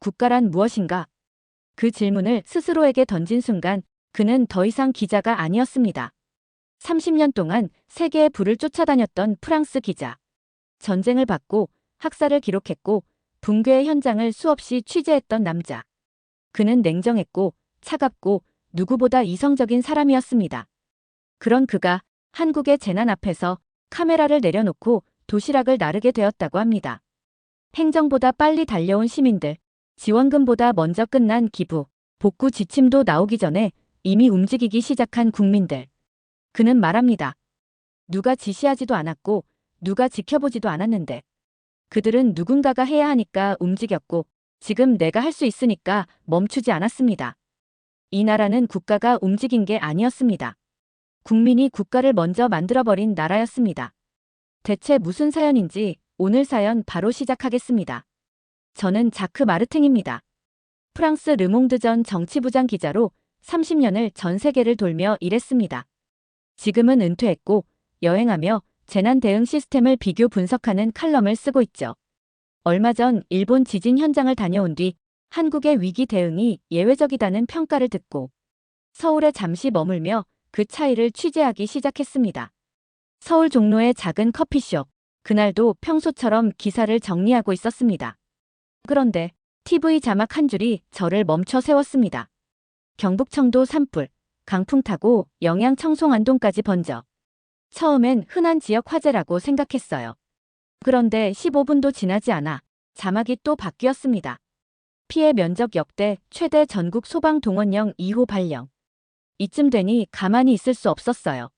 국가란 무엇인가? 그 질문을 스스로에게 던진 순간 그는 더 이상 기자가 아니었습니다. 30년 동안 세계의 불을 쫓아다녔던 프랑스 기자. 전쟁을 받고 학살을 기록했고 붕괴의 현장을 수없이 취재했던 남자. 그는 냉정했고 차갑고 누구보다 이성적인 사람이었습니다. 그런 그가 한국의 재난 앞에서 카메라를 내려놓고 도시락을 나르게 되었다고 합니다. 행정보다 빨리 달려온 시민들, 지원금보다 먼저 끝난 기부, 복구 지침도 나오기 전에 이미 움직이기 시작한 국민들. 그는 말합니다. 누가 지시하지도 않았고 누가 지켜보지도 않았는데 그들은 누군가가 해야 하니까 움직였고 지금 내가 할 수 있으니까 멈추지 않았습니다. 이 나라는 국가가 움직인 게 아니었습니다. 국민이 국가를 먼저 만들어버린 나라였습니다. 대체 무슨 사연인지 오늘 사연 바로 시작하겠습니다. 저는 자크 마르탱입니다. 프랑스 르몽드 전 정치부장 기자로 30년을 전 세계를 돌며 일했습니다. 지금은 은퇴했고 여행하며 재난 대응 시스템을 비교 분석하는 칼럼을 쓰고 있죠. 얼마 전 일본 지진 현장을 다녀온 뒤 한국의 위기 대응이 예외적이다는 평가를 듣고 서울에 잠시 머물며 그 차이를 취재하기 시작했습니다. 서울 종로의 작은 커피숍. 그날도 평소처럼 기사를 정리하고 있었습니다. 그런데 TV 자막 한 줄이 저를 멈춰 세웠습니다. 경북청도 산불, 강풍 타고 영양청송안동까지 번져. 처음엔 흔한 지역 화재라고 생각했어요. 그런데 15분도 지나지 않아 자막이 또 바뀌었습니다. 피해 면적 역대 최대 전국 소방동원령 2호 발령. 이쯤 되니 가만히 있을 수 없었어요.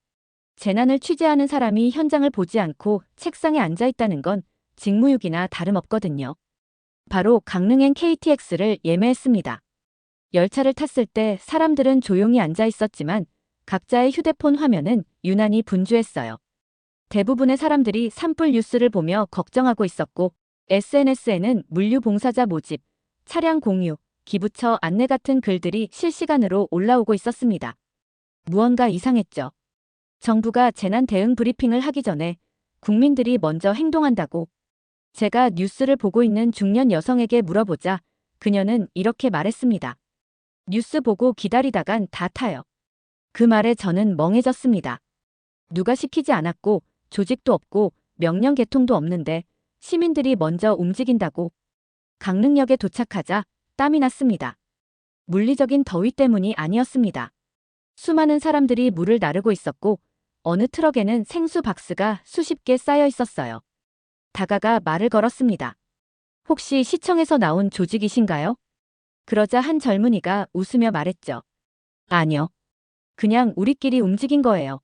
재난을 취재하는 사람이 현장을 보지 않고 책상에 앉아 있다는 건 직무유기나 다름없거든요. 바로 강릉행 KTX를 예매했습니다. 열차를 탔을 때 사람들은 조용히 앉아 있었지만 각자의 휴대폰 화면은 유난히 분주했어요. 대부분의 사람들이 산불 뉴스를 보며 걱정하고 있었고 SNS에는 물류 봉사자 모집, 차량 공유, 기부처 안내 같은 글들이 실시간으로 올라오고 있었습니다. 무언가 이상했죠. 정부가 재난 대응 브리핑을 하기 전에 국민들이 먼저 행동한다고. 제가 뉴스를 보고 있는 중년 여성에게 물어보자 그녀는 이렇게 말했습니다. 뉴스 보고 기다리다간 다 타요. 그 말에 저는 멍해졌습니다. 누가 시키지 않았고 조직도 없고 명령 개통도 없는데 시민들이 먼저 움직인다고. 강릉역에 도착하자 땀이 났습니다. 물리적인 더위 때문이 아니었습니다. 수많은 사람들이 물을 나르고 있었고 어느 트럭에는 생수 박스가 수십 개 쌓여 있었어요. 다가가 말을 걸었습니다. 혹시 시청에서 나온 조직이신가요? 그러자 한 젊은이가 웃으며 말했죠. 아니요. 그냥 우리끼리 움직인 거예요.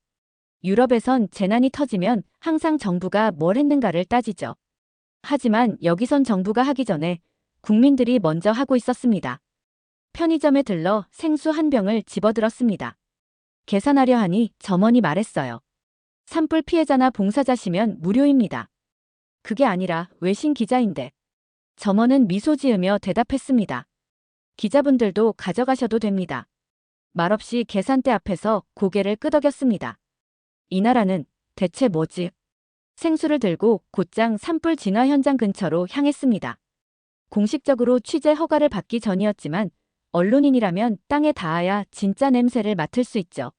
유럽에선 재난이 터지면 항상 정부가 뭘 했는가를 따지죠. 하지만 여기선 정부가 하기 전에 국민들이 먼저 하고 있었습니다. 편의점에 들러 생수 한 병을 집어들었습니다. 계산하려 하니 점원이 말했어요. 산불 피해자나 봉사자시면 무료입니다. 그게 아니라 외신 기자인데. 점원은 미소 지으며 대답했습니다. 기자분들도 가져가셔도 됩니다. 말없이 계산대 앞에서 고개를 끄덕였습니다. 이 나라는 대체 뭐지? 생수를 들고 곧장 산불 진화 현장 근처로 향했습니다. 공식적으로 취재 허가를 받기 전이었지만 언론인이라면 땅에 닿아야 진짜 냄새를 맡을 수 있죠.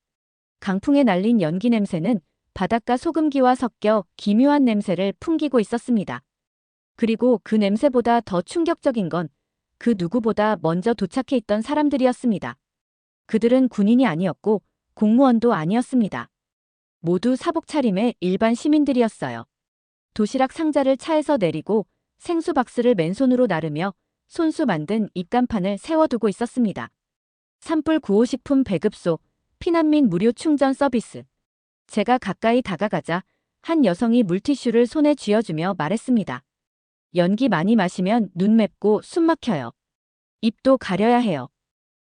강풍에 날린 연기 냄새는 바닷가 소금기와 섞여 기묘한 냄새를 풍기고 있었습니다. 그리고 그 냄새보다 더 충격적인 건 그 누구보다 먼저 도착해 있던 사람들이었습니다. 그들은 군인이 아니었고 공무원도 아니었습니다. 모두 사복 차림의 일반 시민들이었어요. 도시락 상자를 차에서 내리고 생수 박스를 맨손으로 나르며 손수 만든 입간판을 세워두고 있었습니다. 산불 구호식품 배급소, 피난민 무료 충전 서비스. 제가 가까이 다가가자 한 여성이 물티슈를 손에 쥐어주며 말했습니다. 연기 많이 마시면 눈 맵고 숨 막혀요. 입도 가려야 해요.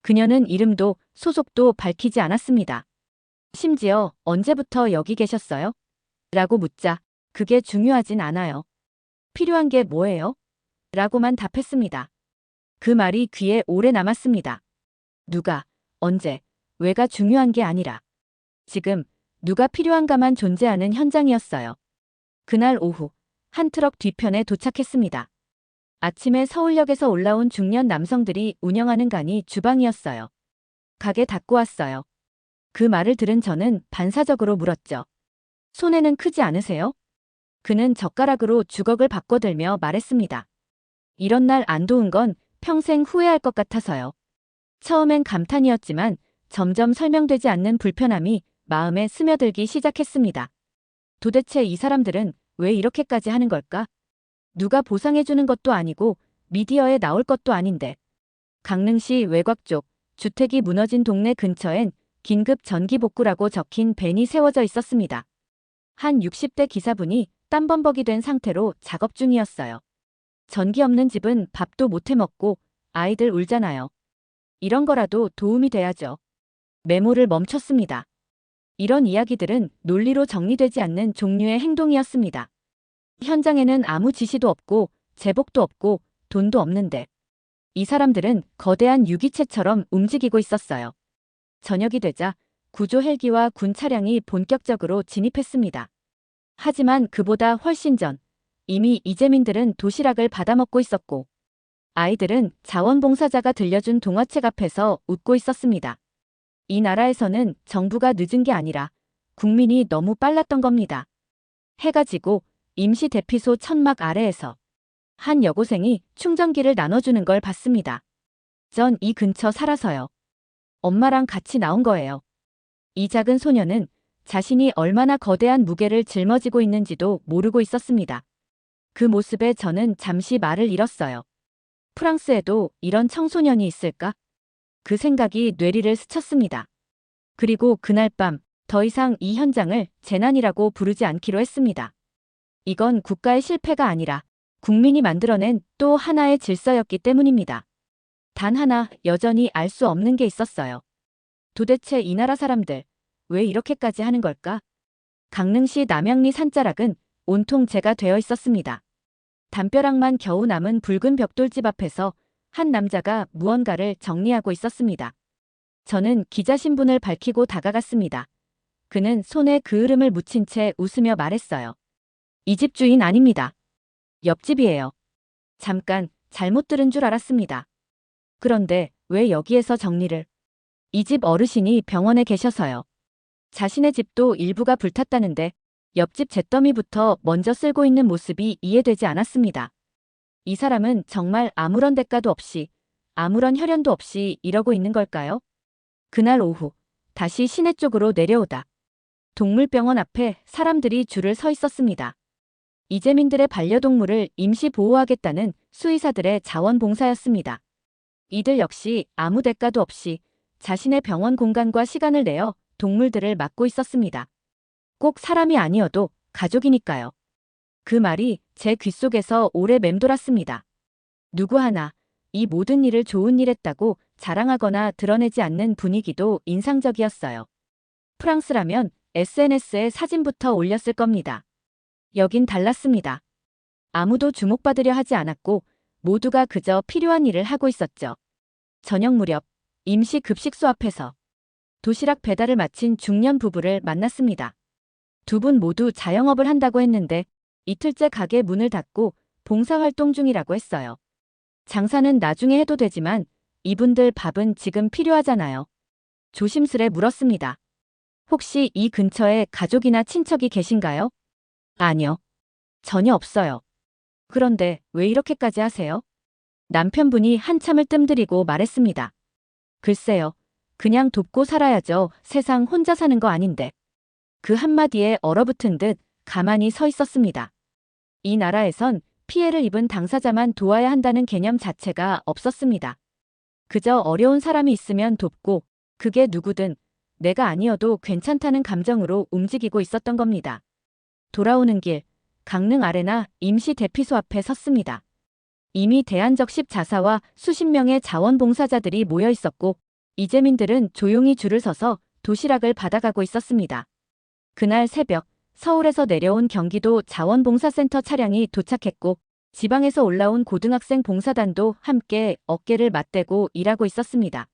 그녀는 이름도 소속도 밝히지 않았습니다. 심지어 언제부터 여기 계셨어요? 라고 묻자 그게 중요하진 않아요. 필요한 게 뭐예요? 라고만 답했습니다. 그 말이 귀에 오래 남았습니다. 누가, 언제, 왜가 중요한 게 아니라 지금 누가 필요한가만 존재하는 현장이었어요. 그날 오후 한 트럭 뒤편에 도착했습니다. 아침에 서울역에서 올라온 중년 남성들이 운영하는 간이 주방이었어요. 가게 닫고 왔어요. 그 말을 들은 저는 반사적으로 물었죠. 손해는 크지 않으세요? 그는 젓가락으로 주걱을 바꿔들며 말했습니다. 이런 날 안 도운 건 평생 후회할 것 같아서요. 처음엔 감탄이었지만 점점 설명되지 않는 불편함이 마음에 스며들기 시작했습니다. 도대체 이 사람들은 왜 이렇게까지 하는 걸까? 누가 보상해주는 것도 아니고 미디어에 나올 것도 아닌데. 강릉시 외곽 쪽 주택이 무너진 동네 근처엔 긴급 전기 복구라고 적힌 밴이 세워져 있었습니다. 한 60대 기사분이 땀범벅이 된 상태로 작업 중이었어요. 전기 없는 집은 밥도 못 해 먹고 아이들 울잖아요. 이런 거라도 도움이 돼야죠. 메모를 멈췄습니다. 이런 이야기들은 논리로 정리되지 않는 종류의 행동이었습니다. 현장에는 아무 지시도 없고 제복도 없고 돈도 없는데 이 사람들은 거대한 유기체처럼 움직이고 있었어요. 저녁이 되자 구조 헬기와 군 차량이 본격적으로 진입했습니다. 하지만 그보다 훨씬 전 이미 이재민들은 도시락을 받아먹고 있었고 아이들은 자원봉사자가 들려준 동화책 앞에서 웃고 있었습니다. 이 나라에서는 정부가 늦은 게 아니라 국민이 너무 빨랐던 겁니다. 해가 지고 임시 대피소 천막 아래에서 한 여고생이 충전기를 나눠주는 걸 봤습니다. 전 이 근처 살아서요. 엄마랑 같이 나온 거예요. 이 작은 소녀는 자신이 얼마나 거대한 무게를 짊어지고 있는지도 모르고 있었습니다. 그 모습에 저는 잠시 말을 잃었어요. 프랑스에도 이런 청소년이 있을까? 그 생각이 뇌리를 스쳤습니다. 그리고 그날 밤 더 이상 이 현장을 재난이라고 부르지 않기로 했습니다. 이건 국가의 실패가 아니라 국민이 만들어낸 또 하나의 질서였기 때문입니다. 단 하나 여전히 알 수 없는 게 있었어요. 도대체 이 나라 사람들 왜 이렇게까지 하는 걸까? 강릉시 남양리 산자락은 온통 재가 되어 있었습니다. 담벼락만 겨우 남은 붉은 벽돌집 앞에서 한 남자가 무언가를 정리하고 있었습니다. 저는 기자 신분을 밝히고 다가갔습니다. 그는 손에 그을음을 묻힌 채 웃으며 말했어요. 이 집 주인 아닙니다. 옆집이에요. 잠깐 잘못 들은 줄 알았습니다. 그런데 왜 여기에서 정리를? 이 집 어르신이 병원에 계셔서요. 자신의 집도 일부가 불탔다는데 옆집 잿더미부터 먼저 쓸고 있는 모습이 이해되지 않았습니다. 이 사람은 정말 아무런 대가도 없이 아무런 혈연도 없이 이러고 있는 걸까요? 그날 오후 다시 시내 쪽으로 내려오다 동물병원 앞에 사람들이 줄을 서 있었습니다. 이재민들의 반려동물을 임시 보호하겠다는 수의사들의 자원봉사였습니다. 이들 역시 아무 대가도 없이 자신의 병원 공간과 시간을 내어 동물들을 맡고 있었습니다. 꼭 사람이 아니어도 가족이니까요. 그 말이 제 귓속에서 오래 맴돌았습니다. 누구 하나 이 모든 일을 좋은 일 했다고 자랑하거나 드러내지 않는 분위기도 인상적이었어요. 프랑스라면 SNS에 사진부터 올렸을 겁니다. 여긴 달랐습니다. 아무도 주목받으려 하지 않았고 모두가 그저 필요한 일을 하고 있었죠. 저녁 무렵 임시 급식소 앞에서 도시락 배달을 마친 중년 부부를 만났습니다. 두 분 모두 자영업을 한다고 했는데 이틀째 가게 문을 닫고 봉사활동 중이라고 했어요. 장사는 나중에 해도 되지만 이분들 밥은 지금 필요하잖아요. 조심스레 물었습니다. 혹시 이 근처에 가족이나 친척이 계신가요? 아니요. 전혀 없어요. 그런데 왜 이렇게까지 하세요? 남편분이 한참을 뜸들이고 말했습니다. 글쎄요. 그냥 돕고 살아야죠. 세상 혼자 사는 거 아닌데. 그 한마디에 얼어붙은 듯 가만히 서 있었습니다. 이 나라에선 피해를 입은 당사자만 도와야 한다는 개념 자체가 없었습니다. 그저 어려운 사람이 있으면 돕고 그게 누구든 내가 아니어도 괜찮다는 감정으로 움직이고 있었던 겁니다. 돌아오는 길, 강릉 아레나 임시 대피소 앞에 섰습니다. 이미 대안적 10자사와 수십 명의 자원봉사자들이 모여 있었고 이재민들은 조용히 줄을 서서 도시락을 받아가고 있었습니다. 그날 새벽 서울에서 내려온 경기도 자원봉사센터 차량이 도착했고 지방에서 올라온 고등학생 봉사단도 함께 어깨를 맞대고 일하고 있었습니다.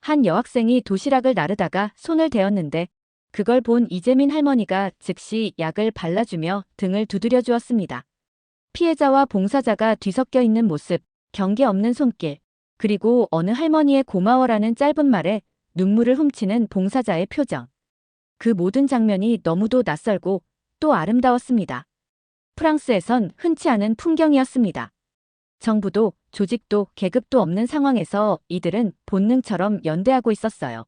한 여학생이 도시락을 나르다가 손을 대었는데 그걸 본 이재민 할머니가 즉시 약을 발라주며 등을 두드려 주었습니다. 피해자와 봉사자가 뒤섞여 있는 모습, 경계 없는 손길, 그리고 어느 할머니의 고마워라는 짧은 말에 눈물을 훔치는 봉사자의 표정. 그 모든 장면이 너무도 낯설고 또 아름다웠습니다. 프랑스에선 흔치 않은 풍경이었습니다. 정부도 조직도 계급도 없는 상황에서 이들은 본능처럼 연대하고 있었어요.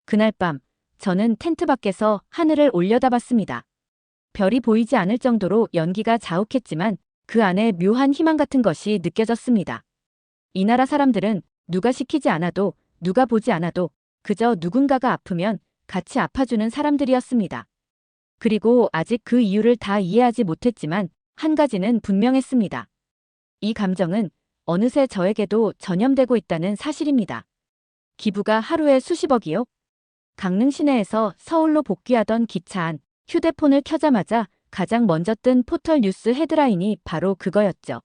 그날 밤 저는 텐트 밖에서 하늘을 올려다봤습니다. 별이 보이지 않을 정도로 연기가 자욱했지만 그 안에 묘한 희망 같은 것이 느껴졌습니다. 이 나라 사람들은 누가 시키지 않아도 누가 보지 않아도 그저 누군가가 아프면 같이 아파주는 사람들이었습니다. 그리고 아직 그 이유를 다 이해하지 못했지만 한 가지는 분명했습니다. 이 감정은 어느새 저에게도 전염되고 있다는 사실입니다. 기부가 하루에 수십억이요? 강릉 시내에서 서울로 복귀하던 기차 안 휴대폰을 켜자마자 가장 먼저 뜬 포털 뉴스 헤드라인이 바로 그거였죠.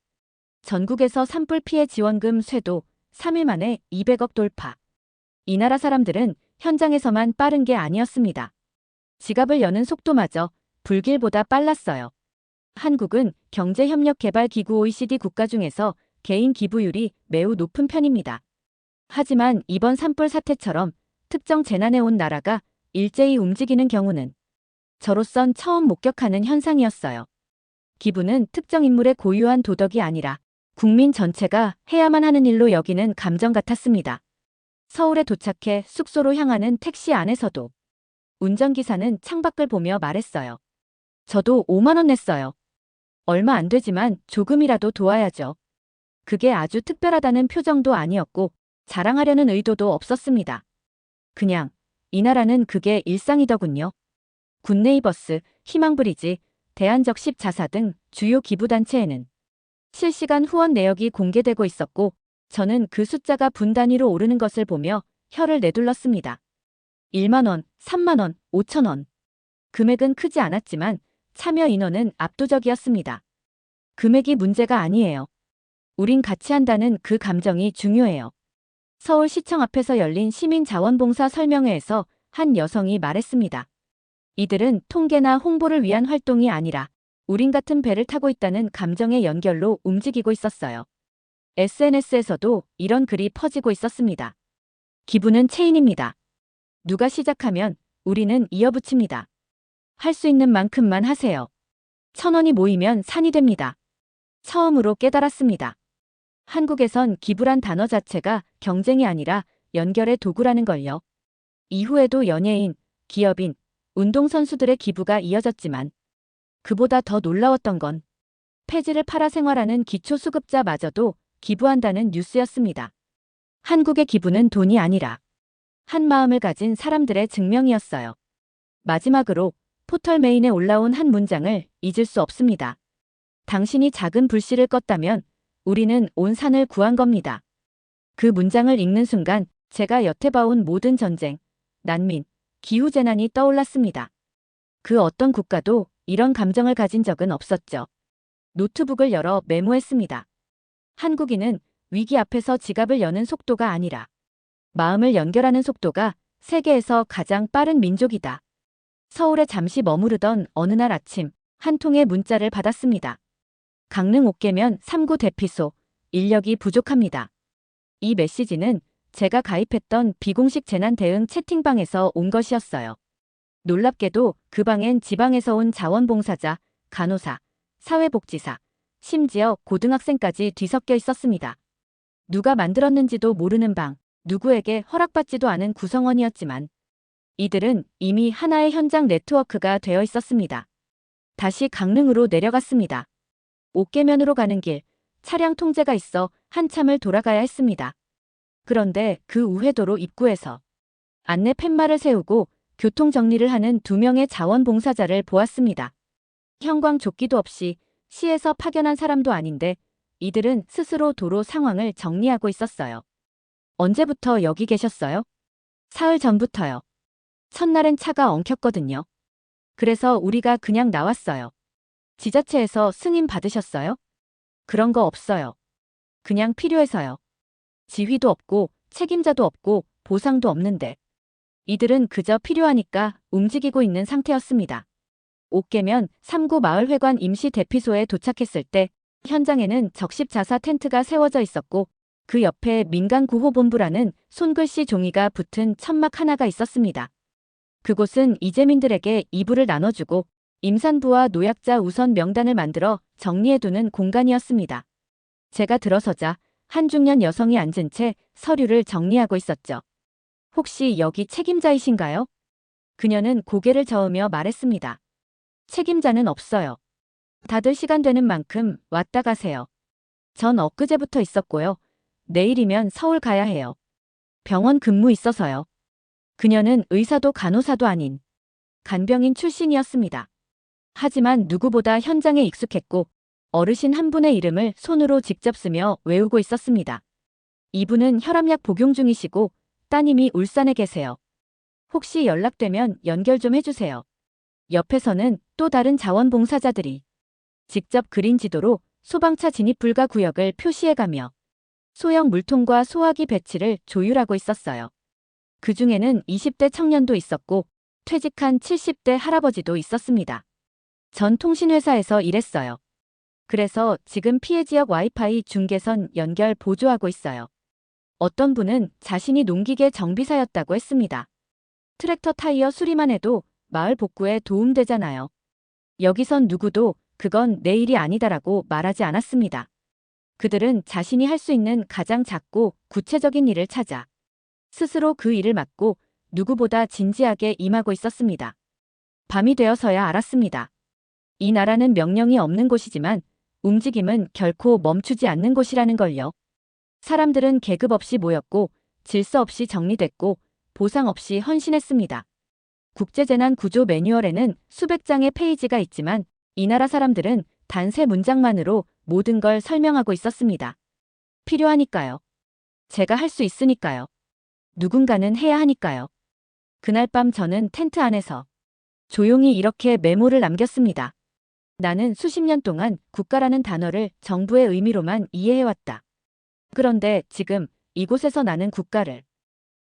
전국에서 산불 피해 지원금 쇄도 3일 만에 200억 돌파. 이 나라 사람들은 현장에서만 빠른 게 아니었습니다. 지갑을 여는 속도마저 불길보다 빨랐어요. 한국은 경제협력개발기구 OECD 국가 중에서 개인 기부율이 매우 높은 편입니다. 하지만 이번 산불 사태처럼 특정 재난에 온 나라가 일제히 움직이는 경우는 저로선 처음 목격하는 현상이었어요. 기부는 특정 인물의 고유한 도덕이 아니라 국민 전체가 해야만 하는 일로 여기는 감정 같았습니다. 서울에 도착해 숙소로 향하는 택시 안에서도 운전기사는 창밖을 보며 말했어요. 저도 5만 원 냈어요. 얼마 안 되지만 조금이라도 도와야죠. 그게 아주 특별하다는 표정도 아니었고 자랑하려는 의도도 없었습니다. 그냥 이 나라는 그게 일상이더군요. 굿네이버스, 희망브리지, 대한적십자사 등 주요 기부단체에는 실시간 후원 내역이 공개되고 있었고 저는 그 숫자가 분 단위로 오르는 것을 보며 혀를 내둘렀습니다. 1만 원, 3만 원, 5천 원. 금액은 크지 않았지만 참여 인원은 압도적이었습니다. 금액이 문제가 아니에요. 우린 같이 한다는 그 감정이 중요해요. 서울시청 앞에서 열린 시민자원봉사 설명회에서 한 여성이 말했습니다. 이들은 통계나 홍보를 위한 활동이 아니라 우린 같은 배를 타고 있다는 감정의 연결로 움직이고 있었어요. SNS에서도 이런 글이 퍼지고 있었습니다. 기부는 체인입니다. 누가 시작하면 우리는 이어붙입니다. 할 수 있는 만큼만 하세요. 1,000원이 모이면 산이 됩니다. 처음으로 깨달았습니다. 한국에선 기부란 단어 자체가 경쟁이 아니라 연결의 도구라는 걸요. 이후에도 연예인, 기업인, 운동선수들의 기부가 이어졌지만 그보다 더 놀라웠던 건 폐지를 팔아 생활하는 기초수급자마저도 기부한다는 뉴스였습니다. 한국의 기부는 돈이 아니라 한 마음을 가진 사람들의 증명이었어요. 마지막으로 포털 메인에 올라온 한 문장을 잊을 수 없습니다. 당신이 작은 불씨를 껐다면 우리는 온 산을 구한 겁니다. 그 문장을 읽는 순간 제가 여태 봐온 모든 전쟁, 난민, 기후재난이 떠올랐습니다. 그 어떤 국가도 이런 감정을 가진 적은 없었죠. 노트북을 열어 메모했습니다. 한국인은 위기 앞에서 지갑을 여는 속도가 아니라 마음을 연결하는 속도가 세계에서 가장 빠른 민족이다. 서울에 잠시 머무르던 어느 날 아침 한 통의 문자를 받았습니다. 강릉 옥계면 3구 대피소, 인력이 부족합니다. 이 메시지는 제가 가입했던 비공식 재난 대응 채팅방에서 온 것이었어요. 놀랍게도 그 방엔 지방에서 온 자원봉사자, 간호사, 사회복지사, 심지어 고등학생까지 뒤섞여 있었습니다. 누가 만들었는지도 모르는 방, 누구에게 허락받지도 않은 구성원이었지만 이들은 이미 하나의 현장 네트워크가 되어 있었습니다. 다시 강릉으로 내려갔습니다. 옥계면으로 가는 길, 차량 통제가 있어 한참을 돌아가야 했습니다. 그런데 그 우회도로 입구에서 안내 팻말을 세우고 교통정리를 하는 2명의 자원봉사자를 보았습니다. 형광조끼도 없이 시에서 파견한 사람도 아닌데 이들은 스스로 도로 상황을 정리하고 있었어요. 언제부터 여기 계셨어요? 사흘 전부터요. 첫날엔 차가 엉켰거든요. 그래서 우리가 그냥 나왔어요. 지자체에서 승인 받으셨어요? 그런 거 없어요. 그냥 필요해서요. 지휘도 없고 책임자도 없고 보상도 없는데. 이들은 그저 필요하니까 움직이고 있는 상태였습니다. 옥계면 3구 마을회관 임시 대피소에 도착했을 때 현장에는 적십 자사 텐트가 세워져 있었고 그 옆에 민간구호본부라는 손글씨 종이가 붙은 천막 하나가 있었습니다. 그곳은 이재민들에게 이불을 나눠주고 임산부와 노약자 우선 명단을 만들어 정리해두는 공간이었습니다. 제가 들어서자 한 중년 여성이 앉은 채 서류를 정리하고 있었죠. 혹시 여기 책임자이신가요? 그녀는 고개를 저으며 말했습니다. 책임자는 없어요. 다들 시간 되는 만큼 왔다 가세요. 전 엊그제부터 있었고요. 내일이면 서울 가야 해요. 병원 근무 있어서요. 그녀는 의사도 간호사도 아닌 간병인 출신이었습니다. 하지만 누구보다 현장에 익숙했고 어르신 한 분의 이름을 손으로 직접 쓰며 외우고 있었습니다. 이분은 혈압약 복용 중이시고 따님이 울산에 계세요. 혹시 연락되면 연결 좀 해주세요. 옆에서는 또 다른 자원봉사자들이 직접 그린 지도로 소방차 진입 불가 구역을 표시해가며 소형 물통과 소화기 배치를 조율하고 있었어요. 그 중에는 20대 청년도 있었고 퇴직한 70대 할아버지도 있었습니다. 전 통신회사에서 일했어요. 그래서 지금 피해 지역 와이파이 중계선 연결 보조하고 있어요. 어떤 분은 자신이 농기계 정비사였다고 했습니다. 트랙터 타이어 수리만 해도 마을 복구에 도움되잖아요. 여기선 누구도 그건 내 일이 아니다라고 말하지 않았습니다. 그들은 자신이 할 수 있는 가장 작고 구체적인 일을 찾아 스스로 그 일을 맡고 누구보다 진지하게 임하고 있었습니다. 밤이 되어서야 알았습니다. 이 나라는 명령이 없는 곳이지만 움직임은 결코 멈추지 않는 곳이라는 걸요. 사람들은 계급 없이 모였고 질서 없이 정리됐고 보상 없이 헌신했습니다. 국제재난구조 매뉴얼에는 수백 장의 페이지가 있지만 이 나라 사람들은 단 3문장만으로 모든 걸 설명하고 있었습니다. 필요하니까요. 제가 할 수 있으니까요. 누군가는 해야 하니까요. 그날 밤 저는 텐트 안에서 조용히 이렇게 메모를 남겼습니다. 나는 수십 년 동안 국가라는 단어를 정부의 의미로만 이해해왔다. 그런데 지금 이곳에서 나는 국가를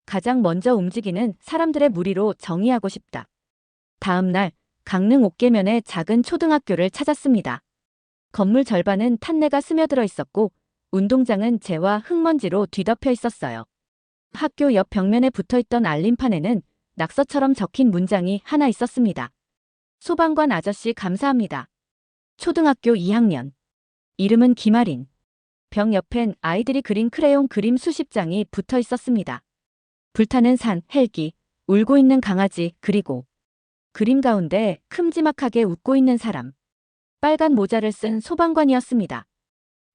가장 먼저 움직이는 사람들의 무리로 정의하고 싶다. 다음 날 강릉 옥계면의 작은 초등학교를 찾았습니다. 건물 절반은 탄내가 스며들어 있었고 운동장은 재와 흙먼지로 뒤덮여 있었어요. 학교 옆 벽면에 붙어있던 알림판에는 낙서처럼 적힌 문장이 하나 있었습니다. 소방관 아저씨 감사합니다. 초등학교 2학년. 이름은 김아린. 벽 옆엔 아이들이 그린 크레용 그림 수십 장이 붙어 있었습니다. 불타는 산, 헬기, 울고 있는 강아지, 그리고 그림 가운데 큼지막하게 웃고 있는 사람. 빨간 모자를 쓴 소방관이었습니다.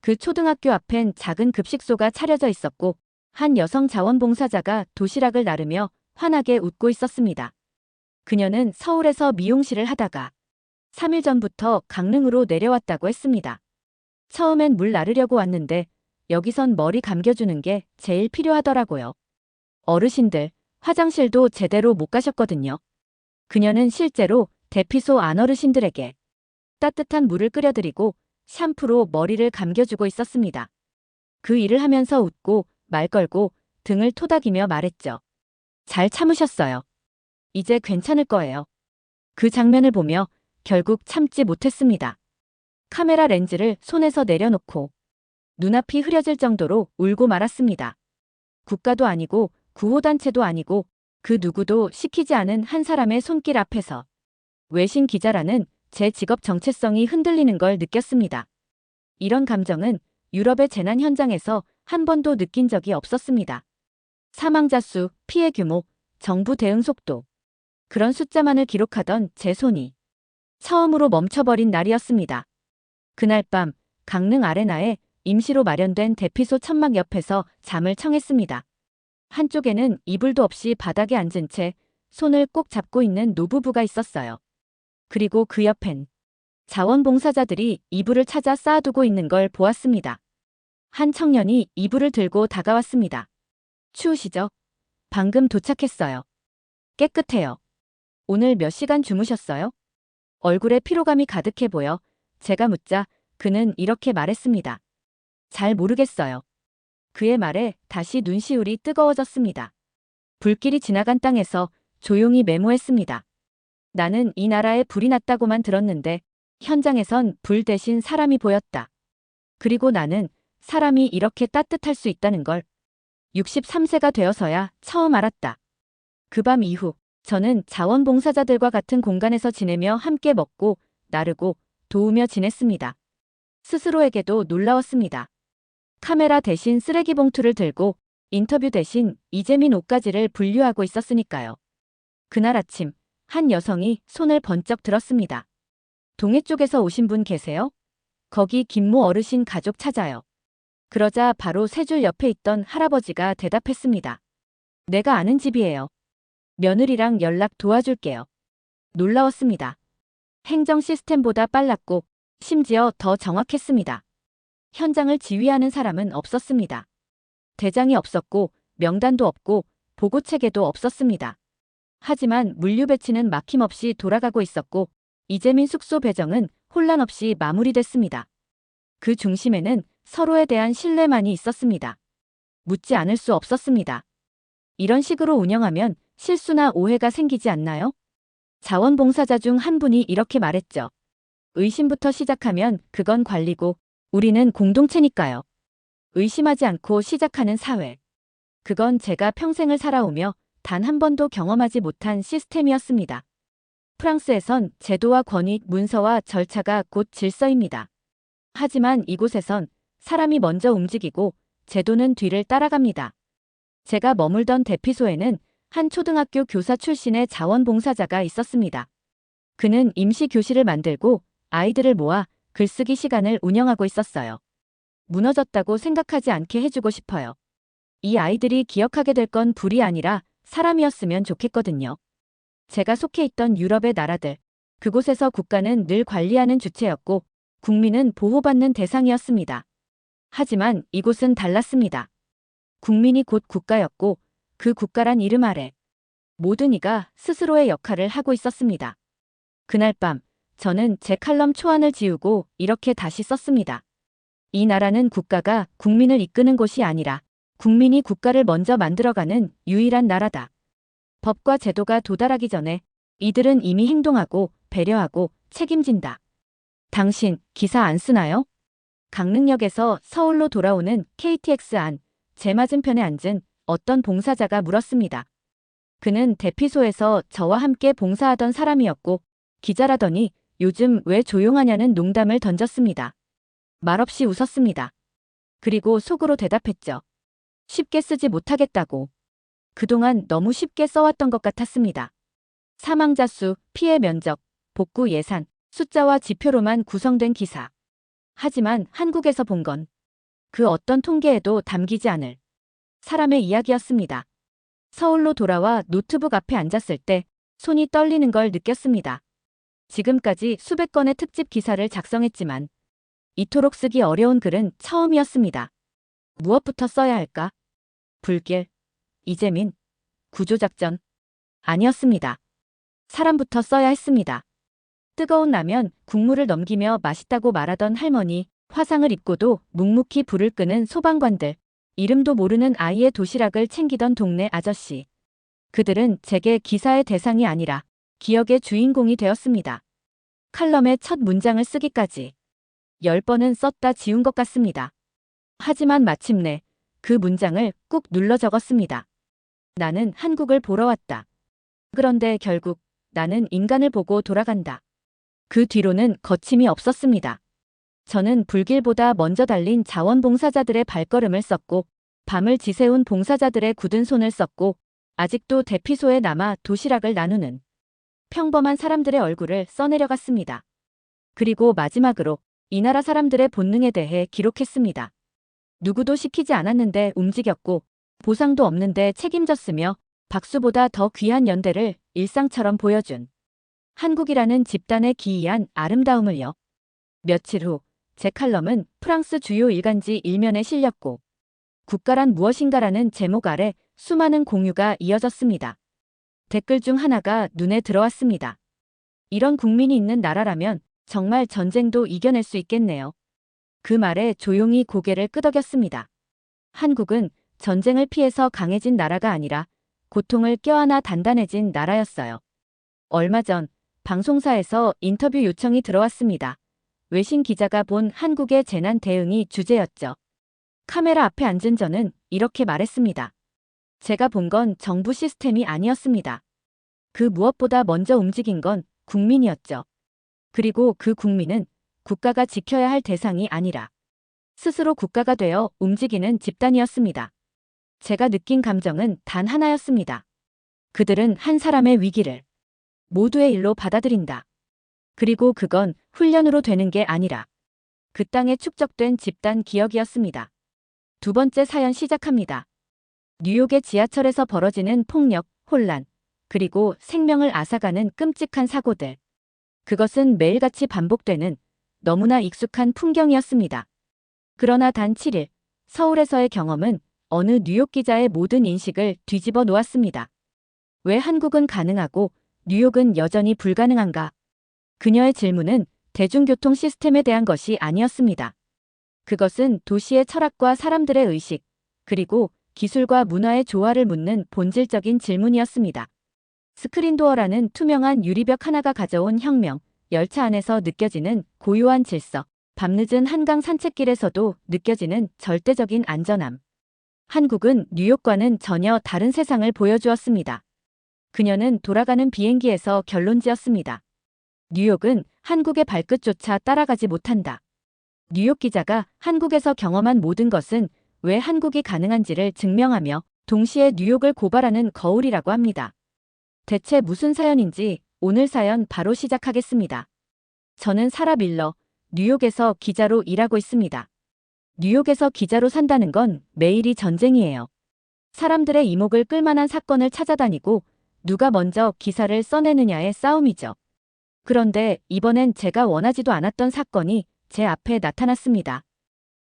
그 초등학교 앞엔 작은 급식소가 차려져 있었고 한 여성 자원봉사자가 도시락을 나르며 환하게 웃고 있었습니다. 그녀는 서울에서 미용실을 하다가 3일 전부터 강릉으로 내려왔다고 했습니다. 처음엔 물 나르려고 왔는데 여기선 머리 감겨주는 게 제일 필요하더라고요. 어르신들, 화장실도 제대로 못 가셨거든요. 그녀는 실제로 대피소 안어르신들에게 따뜻한 물을 끓여드리고 샴푸로 머리를 감겨주고 있었습니다. 그 일을 하면서 웃고 말 걸고 등을 토닥이며 말했죠. 잘 참으셨어요. 이제 괜찮을 거예요. 그 장면을 보며 결국 참지 못했습니다. 카메라 렌즈를 손에서 내려놓고 눈앞이 흐려질 정도로 울고 말았습니다. 국가도 아니고 구호단체도 아니고 그 누구도 시키지 않은 한 사람의 손길 앞에서 외신 기자라는 제 직업 정체성이 흔들리는 걸 느꼈습니다. 이런 감정은 유럽의 재난 현장에서 한 번도 느낀 적이 없었습니다. 사망자 수, 피해 규모, 정부 대응 속도. 그런 숫자만을 기록하던 제 손이 처음으로 멈춰버린 날이었습니다. 그날 밤 강릉 아레나에 임시로 마련된 대피소 천막 옆에서 잠을 청했습니다. 한쪽에는 이불도 없이 바닥에 앉은 채 손을 꼭 잡고 있는 노부부가 있었어요. 그리고 그 옆엔 자원봉사자들이 이불을 찾아 쌓아두고 있는 걸 보았습니다. 한 청년이 이불을 들고 다가왔습니다. 추우시죠? 방금 도착했어요. 깨끗해요. 오늘 몇 시간 주무셨어요? 얼굴에 피로감이 가득해 보여 제가 묻자 그는 이렇게 말했습니다. 잘 모르겠어요. 그의 말에 다시 눈시울이 뜨거워졌습니다. 불길이 지나간 땅에서 조용히 메모했습니다. 나는 이 나라에 불이 났다고만 들었는데 현장에선 불 대신 사람이 보였다. 그리고 나는 사람이 이렇게 따뜻할 수 있다는 걸 63세가 되어서야 처음 알았다. 그 밤 이후 저는 자원봉사자들과 같은 공간에서 지내며 함께 먹고 나르고 도우며 지냈습니다. 스스로에게도 놀라웠습니다. 카메라 대신 쓰레기 봉투를 들고 인터뷰 대신 이재민 옷가지를 분류하고 있었으니까요. 그날 아침 한 여성이 손을 번쩍 들었습니다. 동해 쪽에서 오신 분 계세요? 거기 김모 어르신 가족 찾아요. 그러자 바로 세 줄 옆에 있던 할아버지가 대답했습니다. 내가 아는 집이에요. 며느리랑 연락 도와줄게요. 놀라웠습니다. 행정 시스템보다 빨랐고 심지어 더 정확했습니다. 현장을 지휘하는 사람은 없었습니다. 대장이 없었고 명단도 없고 보고체계도 없었습니다. 하지만 물류 배치는 막힘없이 돌아가고 있었고 이재민 숙소 배정은 혼란 없이 마무리됐습니다. 그 중심에는 서로에 대한 신뢰만이 있었습니다. 묻지 않을 수 없었습니다. 이런 식으로 운영하면 실수나 오해가 생기지 않나요? 자원봉사자 중 한 분이 이렇게 말했죠. 의심부터 시작하면 그건 관리고 우리는 공동체니까요. 의심하지 않고 시작하는 사회. 그건 제가 평생을 살아오며 단 한 번도 경험하지 못한 시스템이었습니다. 프랑스에선 제도와 권위, 문서와 절차가 곧 질서입니다. 하지만 이곳에선 사람이 먼저 움직이고 제도는 뒤를 따라갑니다. 제가 머물던 대피소에는 한 초등학교 교사 출신의 자원봉사자가 있었습니다. 그는 임시 교실을 만들고 아이들을 모아 글쓰기 시간을 운영하고 있었어요. 무너졌다고 생각하지 않게 해주고 싶어요. 이 아이들이 기억하게 될 건 불이 아니라 사람이었으면 좋겠거든요. 제가 속해 있던 유럽의 나라들, 그곳에서 국가는 늘 관리하는 주체였고 국민은 보호받는 대상이었습니다. 하지만 이곳은 달랐습니다. 국민이 곧 국가였고 그 국가란 이름 아래 모든 이가 스스로의 역할을 하고 있었습니다. 그날 밤 저는 제 칼럼 초안을 지우고 이렇게 다시 썼습니다. 이 나라는 국가가 국민을 이끄는 곳이 아니라 국민이 국가를 먼저 만들어가는 유일한 나라다. 법과 제도가 도달하기 전에 이들은 이미 행동하고 배려하고 책임진다. 당신 기사 안 쓰나요? 강릉역에서 서울로 돌아오는 KTX 안 제 맞은편에 앉은 어떤 봉사자가 물었습니다. 그는 대피소에서 저와 함께 봉사하던 사람이었고 기자라더니 요즘 왜 조용하냐는 농담을 던졌습니다. 말없이 웃었습니다. 그리고 속으로 대답했죠. 쉽게 쓰지 못하겠다고. 그동안 너무 쉽게 써왔던 것 같았습니다. 사망자 수, 피해 면적, 복구 예산, 숫자와 지표로만 구성된 기사. 하지만 한국에서 본 건 그 어떤 통계에도 담기지 않을 사람의 이야기였습니다. 서울로 돌아와 노트북 앞에 앉았을 때 손이 떨리는 걸 느꼈습니다. 지금까지 수백 건의 특집 기사를 작성했지만 이토록 쓰기 어려운 글은 처음이었습니다. 무엇부터 써야 할까? 불길, 이재민, 구조작전. 아니었습니다. 사람부터 써야 했습니다. 뜨거운 라면 국물을 넘기며 맛있다고 말하던 할머니, 화상을 입고도 묵묵히 불을 끄는 소방관들, 이름도 모르는 아이의 도시락을 챙기던 동네 아저씨. 그들은 제게 기사의 대상이 아니라 기억의 주인공이 되었습니다. 칼럼의 첫 문장을 쓰기까지 10번은 썼다 지운 것 같습니다. 하지만 마침내 그 문장을 꾹 눌러 적었습니다. 나는 한국을 보러 왔다. 그런데 결국 나는 인간을 보고 돌아간다. 그 뒤로는 거침이 없었습니다. 저는 불길보다 먼저 달린 자원봉사자들의 발걸음을 썼고 밤을 지새운 봉사자들의 굳은 손을 썼고 아직도 대피소에 남아 도시락을 나누는 평범한 사람들의 얼굴을 써내려갔습니다. 그리고 마지막으로 이 나라 사람들의 본능에 대해 기록했습니다. 누구도 시키지 않았는데 움직였고 보상도 없는데 책임졌으며 박수보다 더 귀한 연대를 일상처럼 보여준 한국이라는 집단의 기이한 아름다움을요. 며칠 후 제 칼럼은 프랑스 주요 일간지 일면에 실렸고 국가란 무엇인가라는 제목 아래 수많은 공유가 이어졌습니다. 댓글 중 하나가 눈에 들어왔습니다. 이런 국민이 있는 나라라면 정말 전쟁도 이겨낼 수 있겠네요. 그 말에 조용히 고개를 끄덕였습니다. 한국은 전쟁을 피해서 강해진 나라가 아니라 고통을 껴안아 단단해진 나라였어요. 얼마 전 방송사에서 인터뷰 요청이 들어왔습니다. 외신 기자가 본 한국의 재난 대응이 주제였죠. 카메라 앞에 앉은 저는 이렇게 말했습니다. 제가 본 건 정부 시스템이 아니었습니다. 그 무엇보다 먼저 움직인 건 국민이었죠. 그리고 그 국민은 국가가 지켜야 할 대상이 아니라 스스로 국가가 되어 움직이는 집단이었습니다. 제가 느낀 감정은 단 하나였습니다. 그들은 한 사람의 위기를 모두의 일로 받아들인다. 그리고 그건 훈련으로 되는 게 아니라 그 땅에 축적된 집단 기억이었습니다. 두 번째 사연 시작합니다. 뉴욕의 지하철에서 벌어지는 폭력, 혼란, 그리고 생명을 앗아가는 끔찍한 사고들. 그것은 매일같이 반복되는 너무나 익숙한 풍경이었습니다. 그러나 단 7일, 서울에서의 경험은 어느 뉴욕 기자의 모든 인식을 뒤집어 놓았습니다. 왜 한국은 가능하고 뉴욕은 여전히 불가능한가? 그녀의 질문은 대중교통 시스템에 대한 것이 아니었습니다. 그것은 도시의 철학과 사람들의 의식, 그리고 기술과 문화의 조화를 묻는 본질적인 질문이었습니다. 스크린도어라는 투명한 유리벽 하나가 가져온 혁명, 열차 안에서 느껴지는 고요한 질서, 밤늦은 한강 산책길에서도 느껴지는 절대적인 안전함. 한국은 뉴욕과는 전혀 다른 세상을 보여주었습니다. 그녀는 돌아가는 비행기에서 결론지었습니다. 뉴욕은 한국의 발끝조차 따라가지 못한다. 뉴욕 기자가 한국에서 경험한 모든 것은 왜 한국이 가능한지를 증명하며 동시에 뉴욕을 고발하는 거울이라고 합니다. 대체 무슨 사연인지 오늘 사연 바로 시작하겠습니다. 저는 사라 밀러, 뉴욕에서 기자로 일하고 있습니다. 뉴욕에서 기자로 산다는 건 매일이 전쟁이에요. 사람들의 이목을 끌만한 사건을 찾아다니고 누가 먼저 기사를 써내느냐의 싸움이죠. 그런데 이번엔 제가 원하지도 않았던 사건이 제 앞에 나타났습니다.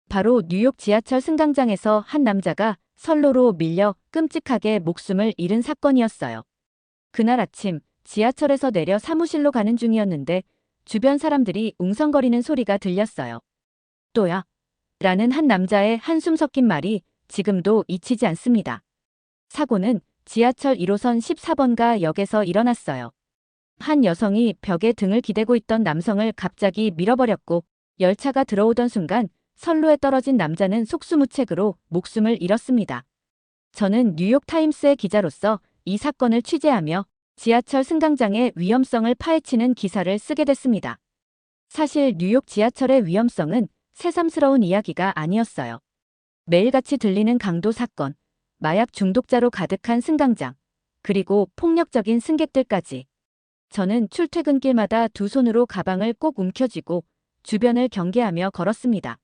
바로 뉴욕 지하철 승강장에서 한 남자가 선로로 밀려 끔찍하게 목숨을 잃은 사건이었어요. 그날 아침 지하철에서 내려 사무실로 가는 중이었는데 주변 사람들이 웅성거리는 소리가 들렸어요. 또야? 라는 한 남자의 한숨 섞인 말이 지금도 잊히지 않습니다. 사고는 지하철 1호선 14번가 역에서 일어났어요. 한 여성이 벽에 등을 기대고 있던 남성을 갑자기 밀어버렸고 열차가 들어오던 순간 선로에 떨어진 남자는 속수무책으로 목숨을 잃었습니다. 저는 뉴욕타임스의 기자로서 이 사건을 취재하며 지하철 승강장의 위험성을 파헤치는 기사를 쓰게 됐습니다. 사실 뉴욕 지하철의 위험성은 새삼스러운 이야기가 아니었어요. 매일같이 들리는 강도 사건, 마약 중독자로 가득한 승강장, 그리고 폭력적인 승객들까지. 저는 출퇴근길마다 두 손으로 가방을 꼭 움켜쥐고 주변을 경계하며 걸었습니다.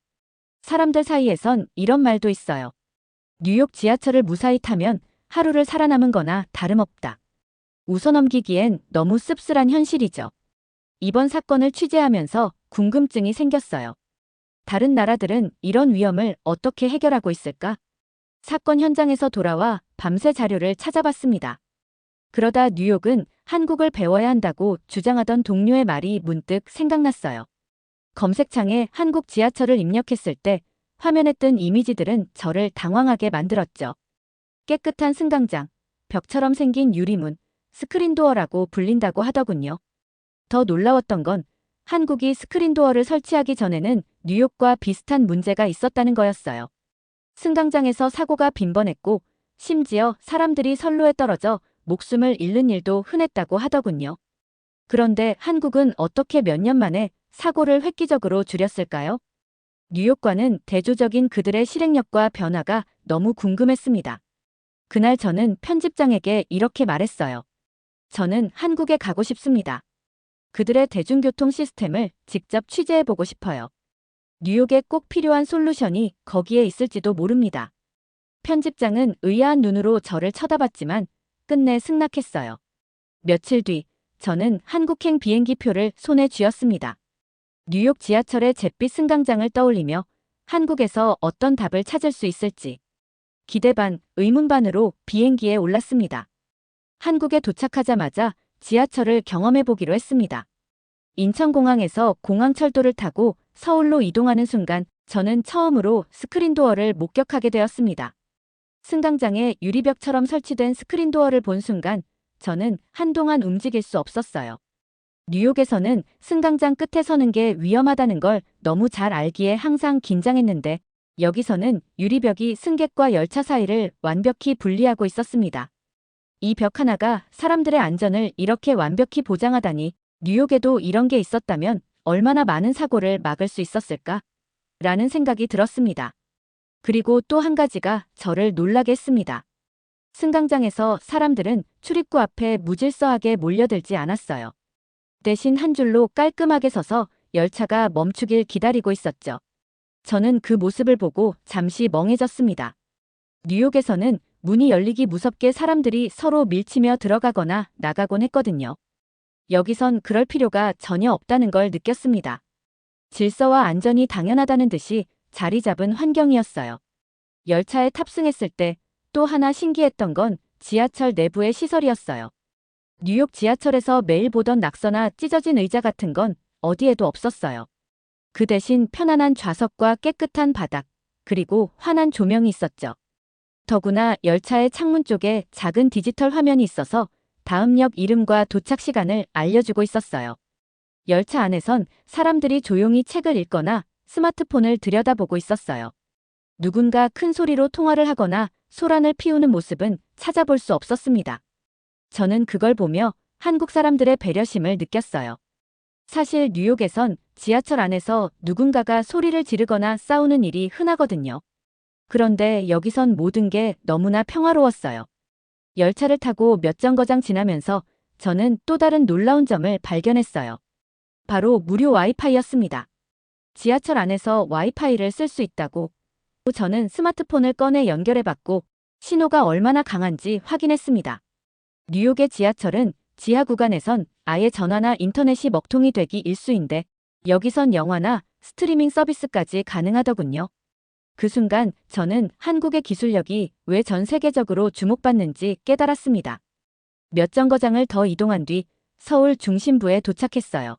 사람들 사이에선 이런 말도 있어요. 뉴욕 지하철을 무사히 타면 하루를 살아남은 거나 다름없다. 웃어넘기기엔 너무 씁쓸한 현실이죠. 이번 사건을 취재하면서 궁금증이 생겼어요. 다른 나라들은 이런 위험을 어떻게 해결하고 있을까? 사건 현장에서 돌아와 밤새 자료를 찾아봤습니다. 그러다 뉴욕은 한국을 배워야 한다고 주장하던 동료의 말이 문득 생각났어요. 검색창에 한국 지하철을 입력했을 때 화면에 뜬 이미지들은 저를 당황하게 만들었죠. 깨끗한 승강장, 벽처럼 생긴 유리문, 스크린도어라고 불린다고 하더군요. 더 놀라웠던 건 한국이 스크린도어를 설치하기 전에는 뉴욕과 비슷한 문제가 있었다는 거였어요. 승강장에서 사고가 빈번했고 심지어 사람들이 선로에 떨어져 목숨을 잃는 일도 흔했다고 하더군요. 그런데 한국은 어떻게 몇 년 만에 사고를 획기적으로 줄였을까요? 뉴욕과는 대조적인 그들의 실행력과 변화가 너무 궁금했습니다. 그날 저는 편집장에게 이렇게 말했어요. 저는 한국에 가고 싶습니다. 그들의 대중교통 시스템을 직접 취재해보고 싶어요. 뉴욕에 꼭 필요한 솔루션이 거기에 있을지도 모릅니다. 편집장은 의아한 눈으로 저를 쳐다봤지만 끝내 승낙했어요. 며칠 뒤 저는 한국행 비행기표를 손에 쥐었습니다. 뉴욕 지하철의 잿빛 승강장을 떠올리며 한국에서 어떤 답을 찾을 수 있을지 기대 반, 의문 반으로 비행기에 올랐습니다. 한국에 도착하자마자 지하철을 경험해보기로 했습니다. 인천공항에서 공항철도를 타고 서울로 이동하는 순간 저는 처음으로 스크린도어를 목격하게 되었습니다. 승강장에 유리벽처럼 설치된 스크린도어를 본 순간 저는 한동안 움직일 수 없었어요. 뉴욕에서는 승강장 끝에 서는 게 위험하다는 걸 너무 잘 알기에 항상 긴장했는데 여기서는 유리벽이 승객과 열차 사이를 완벽히 분리하고 있었습니다. 이 벽 하나가 사람들의 안전을 이렇게 완벽히 보장하다니 뉴욕에도 이런 게 있었다면 얼마나 많은 사고를 막을 수 있었을까? 라는 생각이 들었습니다. 그리고 또 한 가지가 저를 놀라게 했습니다. 승강장에서 사람들은 출입구 앞에 무질서하게 몰려들지 않았어요. 대신 한 줄로 깔끔하게 서서 열차가 멈추길 기다리고 있었죠. 저는 그 모습을 보고 잠시 멍해졌습니다. 뉴욕에서는 문이 열리기 무섭게 사람들이 서로 밀치며 들어가거나 나가곤 했거든요. 여기선 그럴 필요가 전혀 없다는 걸 느꼈습니다. 질서와 안전이 당연하다는 듯이 자리 잡은 환경이었어요. 열차에 탑승했을 때 또 하나 신기했던 건 지하철 내부의 시설이었어요. 뉴욕 지하철에서 매일 보던 낙서나 찢어진 의자 같은 건 어디에도 없었어요. 그 대신 편안한 좌석과 깨끗한 바닥, 그리고 환한 조명이 있었죠. 더구나 열차의 창문 쪽에 작은 디지털 화면이 있어서 다음 역 이름과 도착 시간을 알려주고 있었어요. 열차 안에선 사람들이 조용히 책을 읽거나 스마트폰을 들여다보고 있었어요. 누군가 큰 소리로 통화를 하거나 소란을 피우는 모습은 찾아볼 수 없었습니다. 저는 그걸 보며 한국 사람들의 배려심을 느꼈어요. 사실 뉴욕에선 지하철 안에서 누군가가 소리를 지르거나 싸우는 일이 흔하거든요. 그런데 여기선 모든 게 너무나 평화로웠어요. 열차를 타고 몇 정거장 지나면서 저는 또 다른 놀라운 점을 발견했어요. 바로 무료 와이파이였습니다. 지하철 안에서 와이파이를 쓸 수 있다고. 저는 스마트폰을 꺼내 연결해봤고 신호가 얼마나 강한지 확인했습니다. 뉴욕의 지하철은 지하 구간에선 아예 전화나 인터넷이 먹통이 되기 일쑤인데 여기선 영화나 스트리밍 서비스까지 가능하더군요. 그 순간 저는 한국의 기술력이 왜 전 세계적으로 주목받는지 깨달았습니다. 몇 정거장을 더 이동한 뒤 서울 중심부에 도착했어요.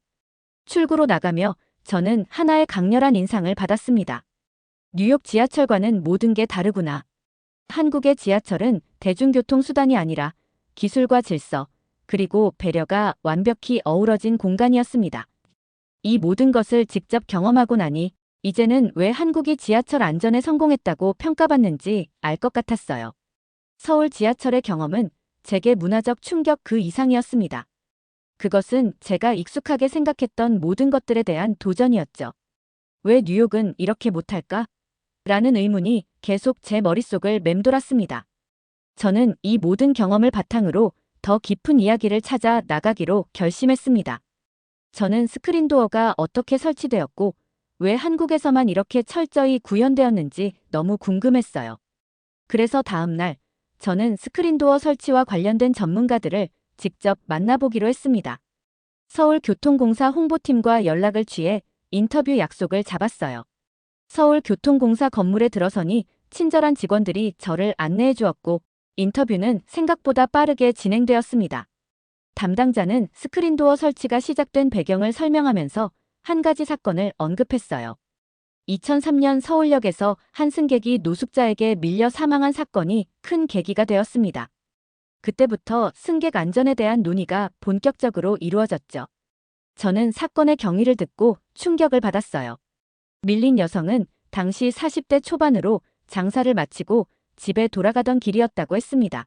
출구로 나가며 저는 하나의 강렬한 인상을 받았습니다. 뉴욕 지하철과는 모든 게 다르구나. 한국의 지하철은 대중교통 수단이 아니라 기술과 질서, 그리고 배려가 완벽히 어우러진 공간이었습니다. 이 모든 것을 직접 경험하고 나니 이제는 왜 한국이 지하철 안전에 성공했다고 평가받는지 알 것 같았어요. 서울 지하철의 경험은 제게 문화적 충격 그 이상이었습니다. 그것은 제가 익숙하게 생각했던 모든 것들에 대한 도전이었죠. 왜 뉴욕은 이렇게 못할까? 라는 의문이 계속 제 머릿속을 맴돌았습니다. 저는 이 모든 경험을 바탕으로 더 깊은 이야기를 찾아 나가기로 결심했습니다. 저는 스크린도어가 어떻게 설치되었고 왜 한국에서만 이렇게 철저히 구현되었는지 너무 궁금했어요. 그래서 다음 날 저는 스크린도어 설치와 관련된 전문가들을 직접 만나보기로 했습니다. 서울교통공사 홍보팀과 연락을 취해 인터뷰 약속을 잡았어요. 서울교통공사 건물에 들어서니 친절한 직원들이 저를 안내해 주었고 인터뷰는 생각보다 빠르게 진행되었습니다. 담당자는 스크린도어 설치가 시작된 배경을 설명하면서 한 가지 사건을 언급했어요. 2003년 서울역에서 한 승객이 노숙자에게 밀려 사망한 사건이 큰 계기가 되었습니다. 그때부터 승객 안전에 대한 논의가 본격적으로 이루어졌죠. 저는 사건의 경위를 듣고 충격을 받았어요. 밀린 여성은 당시 40대 초반으로 장사를 마치고 집에 돌아가던 길이었다고 했습니다.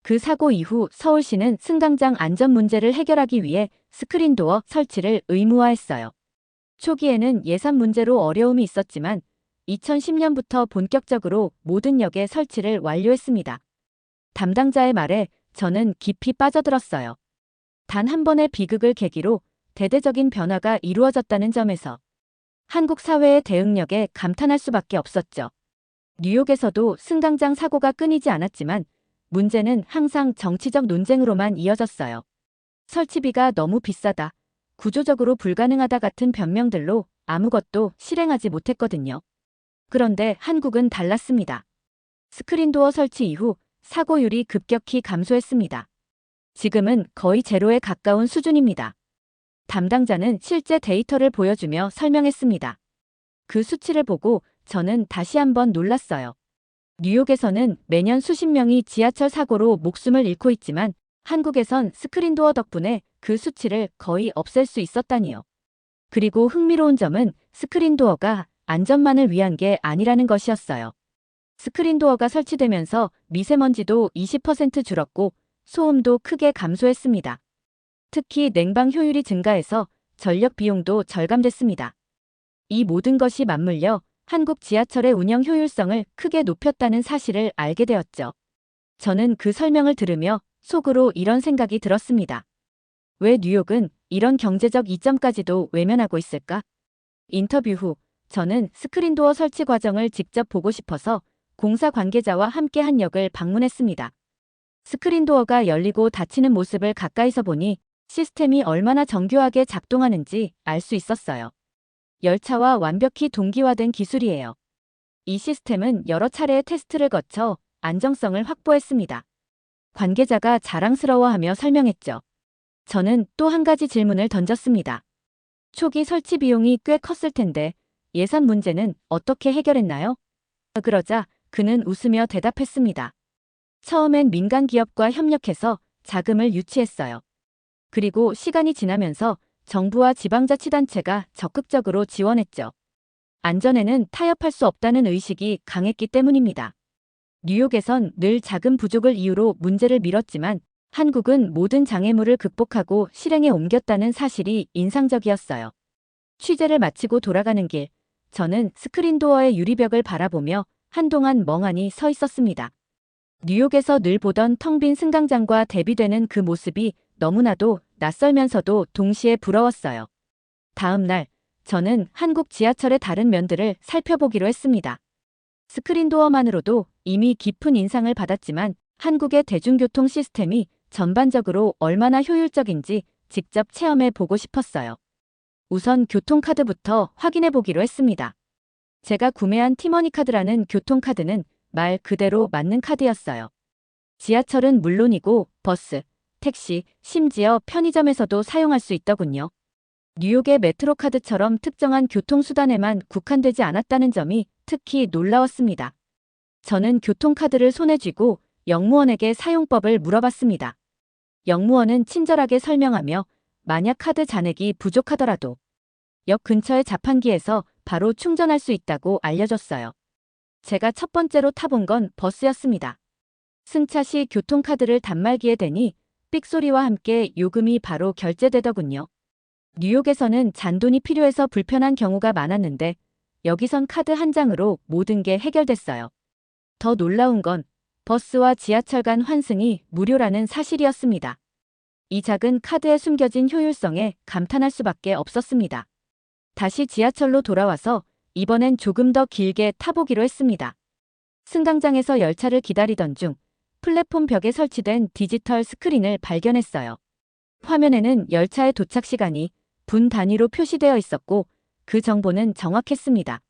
그 사고 이후 서울시는 승강장 안전 문제를 해결하기 위해 스크린도어 설치를 의무화했어요. 초기에는 예산 문제로 어려움이 있었지만 2010년부터 본격적으로 모든 역에 설치를 완료했습니다. 담당자의 말에 저는 깊이 빠져들었어요. 단 한 번의 비극을 계기로 대대적인 변화가 이루어졌다는 점에서 한국 사회의 대응력에 감탄할 수밖에 없었죠. 뉴욕에서도 승강장 사고가 끊이지 않았지만 문제는 항상 정치적 논쟁으로만 이어졌어요. 설치비가 너무 비싸다, 구조적으로 불가능하다 같은 변명들로 아무것도 실행하지 못했거든요. 그런데 한국은 달랐습니다. 스크린도어 설치 이후 사고율이 급격히 감소했습니다. 지금은 거의 제로에 가까운 수준입니다. 담당자는 실제 데이터를 보여주며 설명했습니다. 그 수치를 보고 저는 다시 한번 놀랐어요. 뉴욕에서는 매년 수십 명이 지하철 사고로 목숨을 잃고 있지만 한국에선 스크린도어 덕분에 그 수치를 거의 없앨 수 있었다니요. 그리고 흥미로운 점은 스크린도어가 안전만을 위한 게 아니라는 것이었어요. 스크린도어가 설치되면서 미세먼지도 20% 줄었고 소음도 크게 감소했습니다. 특히 냉방 효율이 증가해서 전력 비용도 절감됐습니다. 이 모든 것이 맞물려 한국 지하철의 운영 효율성을 크게 높였다는 사실을 알게 되었죠. 저는 그 설명을 들으며 속으로 이런 생각이 들었습니다. 왜 뉴욕은 이런 경제적 이점까지도 외면하고 있을까? 인터뷰 후 저는 스크린도어 설치 과정을 직접 보고 싶어서 공사 관계자와 함께 한 역을 방문했습니다. 스크린도어가 열리고 닫히는 모습을 가까이서 보니 시스템이 얼마나 정교하게 작동하는지 알 수 있었어요. 열차와 완벽히 동기화된 기술이에요. 이 시스템은 여러 차례의 테스트를 거쳐 안정성을 확보했습니다. 관계자가 자랑스러워하며 설명했죠. 저는 또 한 가지 질문을 던졌습니다. 초기 설치 비용이 꽤 컸을 텐데 예산 문제는 어떻게 해결했나요? 그러자 그는 웃으며 대답했습니다. 처음엔 민간 기업과 협력해서 자금을 유치했어요. 그리고 시간이 지나면서 정부와 지방자치단체가 적극적으로 지원했죠. 안전에는 타협할 수 없다는 의식이 강했기 때문입니다. 뉴욕에선 늘 자금 부족을 이유로 문제를 미뤘지만 한국은 모든 장애물을 극복하고 실행에 옮겼다는 사실이 인상적이었어요. 취재를 마치고 돌아가는 길, 저는 스크린도어의 유리벽을 바라보며 한동안 멍하니 서 있었습니다. 뉴욕에서 늘 보던 텅 빈 승강장과 대비되는 그 모습이 너무나도 낯설면서도 동시에 부러웠어요. 다음 날, 저는 한국 지하철의 다른 면들을 살펴보기로 했습니다. 스크린도어만으로도 이미 깊은 인상을 받았지만 한국의 대중교통 시스템이 전반적으로 얼마나 효율적인지 직접 체험해 보고 싶었어요. 우선 교통카드부터 확인해 보기로 했습니다. 제가 구매한 티머니 카드라는 교통카드는 말 그대로 맞는 카드였어요. 지하철은 물론이고 버스, 택시, 심지어 편의점에서도 사용할 수 있더군요. 뉴욕의 메트로카드처럼 특정한 교통수단에만 국한되지 않았다는 점이 특히 놀라웠습니다. 저는 교통카드를 손에 쥐고 역무원에게 사용법을 물어봤습니다. 역무원은 친절하게 설명하며 만약 카드 잔액이 부족하더라도 역 근처의 자판기에서 바로 충전할 수 있다고 알려줬어요. 제가 첫 번째로 타본 건 버스였습니다. 승차 시 교통카드를 단말기에 대니 삑소리와 함께 요금이 바로 결제되더군요. 뉴욕에서는 잔돈이 필요해서 불편한 경우가 많았는데 여기선 카드 한 장으로 모든 게 해결됐어요. 더 놀라운 건 버스와 지하철 간 환승이 무료라는 사실이었습니다. 이 작은 카드에 숨겨진 효율성에 감탄할 수밖에 없었습니다. 다시 지하철로 돌아와서 이번엔 조금 더 길게 타보기로 했습니다. 승강장에서 열차를 기다리던 중 플랫폼 벽에 설치된 디지털 스크린을 발견했어요. 화면에는 열차의 도착 시간이 분 단위로 표시되어 있었고 그 정보는 정확했습니다.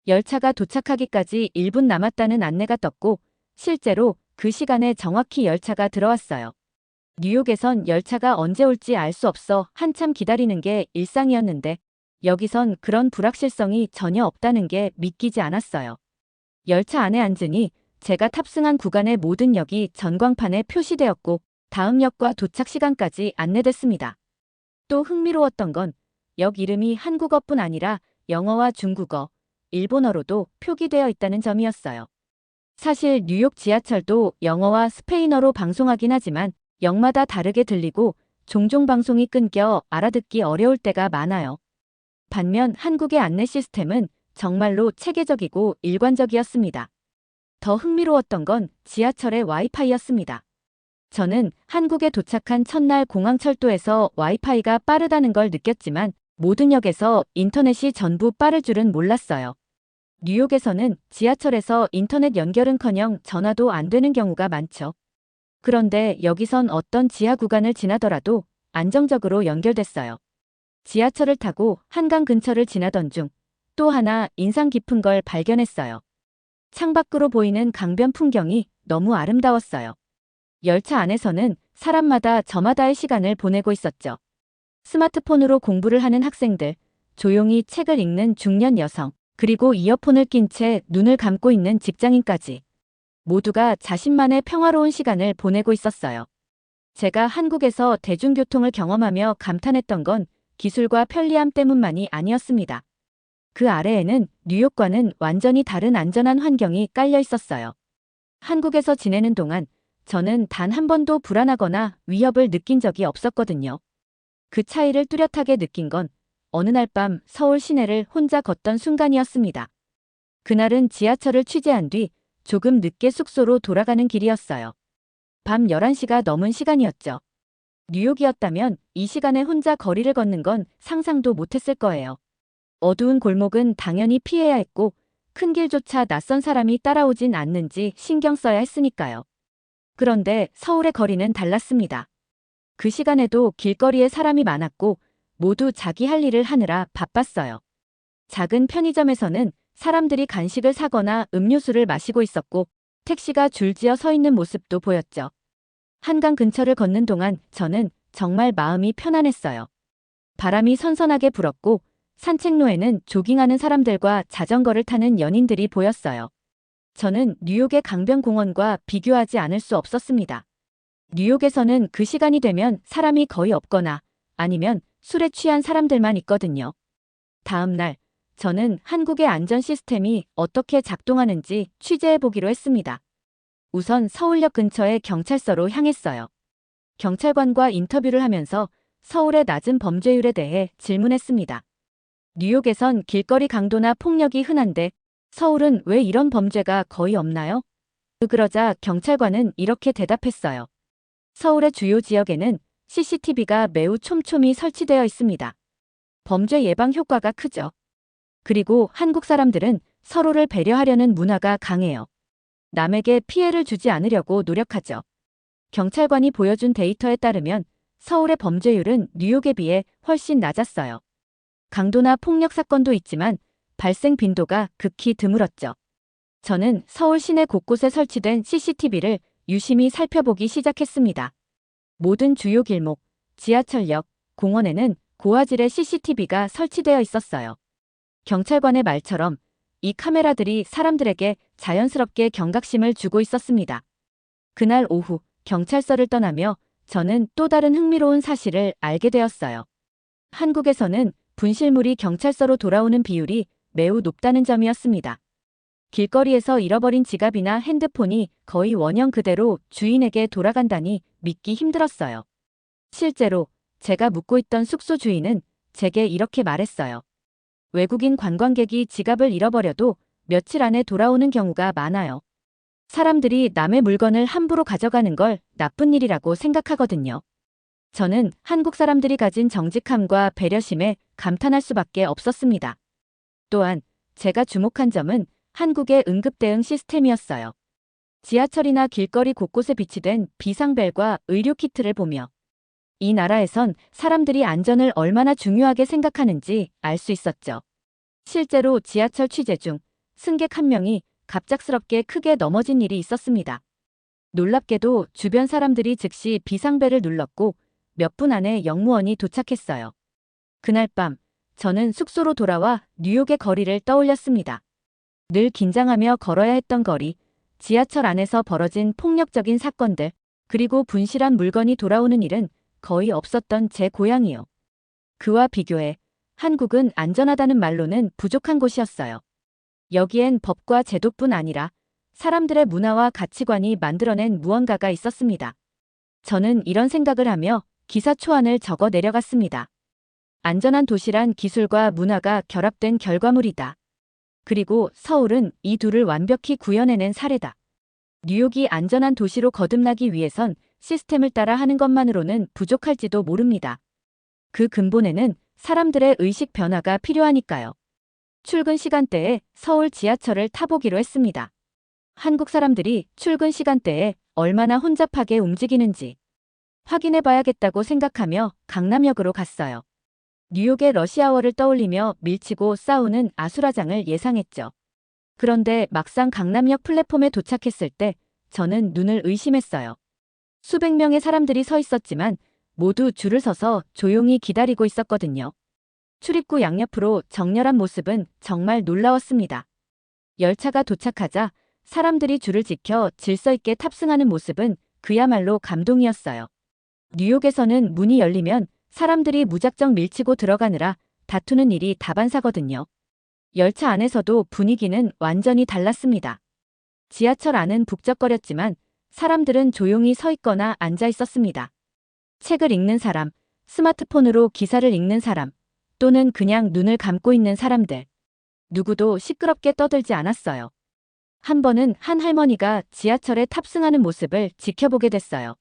열차가 도착하기까지 1분 남았다는 안내가 떴고 실제로 그 시간에 정확히 열차가 들어왔어요. 뉴욕에선 열차가 언제 올지 알 수 없어 한참 기다리는 게 일상이었는데 여기선 그런 불확실성이 전혀 없다는 게 믿기지 않았어요. 열차 안에 앉으니 제가 탑승한 구간의 모든 역이 전광판에 표시되었고 다음 역과 도착 시간까지 안내됐습니다. 또 흥미로웠던 건 역 이름이 한국어뿐 아니라 영어와 중국어, 일본어로도 표기되어 있다는 점이었어요. 사실 뉴욕 지하철도 영어와 스페인어로 방송하긴 하지만 역마다 다르게 들리고 종종 방송이 끊겨 알아듣기 어려울 때가 많아요. 반면 한국의 안내 시스템은 정말로 체계적이고 일관적이었습니다. 더 흥미로웠던 건 지하철의 와이파이였습니다. 저는 한국에 도착한 첫날 공항철도에서 와이파이가 빠르다는 걸 느꼈지만 모든 역에서 인터넷이 전부 빠를 줄은 몰랐어요. 뉴욕에서는 지하철에서 인터넷 연결은커녕 전화도 안 되는 경우가 많죠. 그런데 여기선 어떤 지하 구간을 지나더라도 안정적으로 연결됐어요. 지하철을 타고 한강 근처를 지나던 중 또 하나 인상 깊은 걸 발견했어요. 창밖으로 보이는 강변 풍경이 너무 아름다웠어요. 열차 안에서는 사람마다 저마다의 시간을 보내고 있었죠. 스마트폰으로 공부를 하는 학생들, 조용히 책을 읽는 중년 여성, 그리고 이어폰을 낀 채 눈을 감고 있는 직장인까지 모두가 자신만의 평화로운 시간을 보내고 있었어요. 제가 한국에서 대중교통을 경험하며 감탄했던 건 기술과 편리함 때문만이 아니었습니다. 그 아래에는 뉴욕과는 완전히 다른 안전한 환경이 깔려 있었어요. 한국에서 지내는 동안 저는 단 한 번도 불안하거나 위협을 느낀 적이 없었거든요. 그 차이를 뚜렷하게 느낀 건 어느 날 밤 서울 시내를 혼자 걷던 순간이었습니다. 그날은 지하철을 취재한 뒤 조금 늦게 숙소로 돌아가는 길이었어요. 밤 11시가 넘은 시간이었죠. 뉴욕이었다면 이 시간에 혼자 거리를 걷는 건 상상도 못했을 거예요. 어두운 골목은 당연히 피해야 했고 큰 길조차 낯선 사람이 따라오진 않는지 신경 써야 했으니까요. 그런데 서울의 거리는 달랐습니다. 그 시간에도 길거리에 사람이 많았고 모두 자기 할 일을 하느라 바빴어요. 작은 편의점에서는 사람들이 간식을 사거나 음료수를 마시고 있었고 택시가 줄지어 서 있는 모습도 보였죠. 한강 근처를 걷는 동안 저는 정말 마음이 편안했어요. 바람이 선선하게 불었고 산책로에는 조깅하는 사람들과 자전거를 타는 연인들이 보였어요. 저는 뉴욕의 강변공원과 비교하지 않을 수 없었습니다. 뉴욕에서는 그 시간이 되면 사람이 거의 없거나 아니면 술에 취한 사람들만 있거든요. 다음 날, 저는 한국의 안전 시스템이 어떻게 작동하는지 취재해 보기로 했습니다. 우선 서울역 근처의 경찰서로 향했어요. 경찰관과 인터뷰를 하면서 서울의 낮은 범죄율에 대해 질문했습니다. 뉴욕에선 길거리 강도나 폭력이 흔한데 서울은 왜 이런 범죄가 거의 없나요? 그러자 경찰관은 이렇게 대답했어요. 서울의 주요 지역에는 CCTV가 매우 촘촘히 설치되어 있습니다. 범죄 예방 효과가 크죠. 그리고 한국 사람들은 서로를 배려하려는 문화가 강해요. 남에게 피해를 주지 않으려고 노력하죠. 경찰관이 보여준 데이터에 따르면 서울의 범죄율은 뉴욕에 비해 훨씬 낮았어요. 강도나 폭력 사건도 있지만 발생 빈도가 극히 드물었죠. 저는 서울 시내 곳곳에 설치된 CCTV를 유심히 살펴보기 시작했습니다. 모든 주요 길목, 지하철역, 공원에는 고화질의 CCTV가 설치되어 있었어요. 경찰관의 말처럼 이 카메라들이 사람들에게 자연스럽게 경각심을 주고 있었습니다. 그날 오후 경찰서를 떠나며 저는 또 다른 흥미로운 사실을 알게 되었어요. 한국에서는 분실물이 경찰서로 돌아오는 비율이 매우 높다는 점이었습니다. 길거리에서 잃어버린 지갑이나 핸드폰이 거의 원형 그대로 주인에게 돌아간다니 믿기 힘들었어요. 실제로 제가 묵고 있던 숙소 주인은 제게 이렇게 말했어요. 외국인 관광객이 지갑을 잃어버려도 며칠 안에 돌아오는 경우가 많아요. 사람들이 남의 물건을 함부로 가져가는 걸 나쁜 일이라고 생각하거든요. 저는 한국 사람들이 가진 정직함과 배려심에 감탄할 수밖에 없었습니다. 또한 제가 주목한 점은 한국의 응급대응 시스템이었어요. 지하철이나 길거리 곳곳에 비치된 비상벨과 의료키트를 보며 이 나라에선 사람들이 안전을 얼마나 중요하게 생각하는지 알 수 있었죠. 실제로 지하철 취재 중 승객 한 명이 갑작스럽게 크게 넘어진 일이 있었습니다. 놀랍게도 주변 사람들이 즉시 비상벨을 눌렀고 몇 분 안에 영무원이 도착했어요. 그날 밤 저는 숙소로 돌아와 뉴욕의 거리를 떠올렸습니다. 늘 긴장하며 걸어야 했던 거리, 지하철 안에서 벌어진 폭력적인 사건들, 그리고 분실한 물건이 돌아오는 일은 거의 없었던 제 고향이요. 그와 비교해 한국은 안전하다는 말로는 부족한 곳이었어요. 여기엔 법과 제도뿐 아니라 사람들의 문화와 가치관이 만들어낸 무언가가 있었습니다. 저는 이런 생각을 하며 기사 초안을 적어 내려갔습니다. 안전한 도시란 기술과 문화가 결합된 결과물이다. 그리고 서울은 이 둘을 완벽히 구현해낸 사례다. 뉴욕이 안전한 도시로 거듭나기 위해선 시스템을 따라 하는 것만으로는 부족할지도 모릅니다. 그 근본에는 사람들의 의식 변화가 필요하니까요. 출근 시간대에 서울 지하철을 타보기로 했습니다. 한국 사람들이 출근 시간대에 얼마나 혼잡하게 움직이는지 확인해봐야겠다고 생각하며 강남역으로 갔어요. 뉴욕의 러시아워를 떠올리며 밀치고 싸우는 아수라장을 예상했죠. 그런데 막상 강남역 플랫폼에 도착했을 때 저는 눈을 의심했어요. 수백 명의 사람들이 서 있었지만 모두 줄을 서서 조용히 기다리고 있었거든요. 출입구 양옆으로 정렬한 모습은 정말 놀라웠습니다. 열차가 도착하자 사람들이 줄을 지켜 질서 있게 탑승하는 모습은 그야말로 감동이었어요. 뉴욕에서는 문이 열리면 사람들이 무작정 밀치고 들어가느라 다투는 일이 다반사거든요. 열차 안에서도 분위기는 완전히 달랐습니다. 지하철 안은 북적거렸지만 사람들은 조용히 서 있거나 앉아 있었습니다. 책을 읽는 사람, 스마트폰으로 기사를 읽는 사람, 또는 그냥 눈을 감고 있는 사람들. 누구도 시끄럽게 떠들지 않았어요. 한 번은 한 할머니가 지하철에 탑승하는 모습을 지켜보게 됐어요.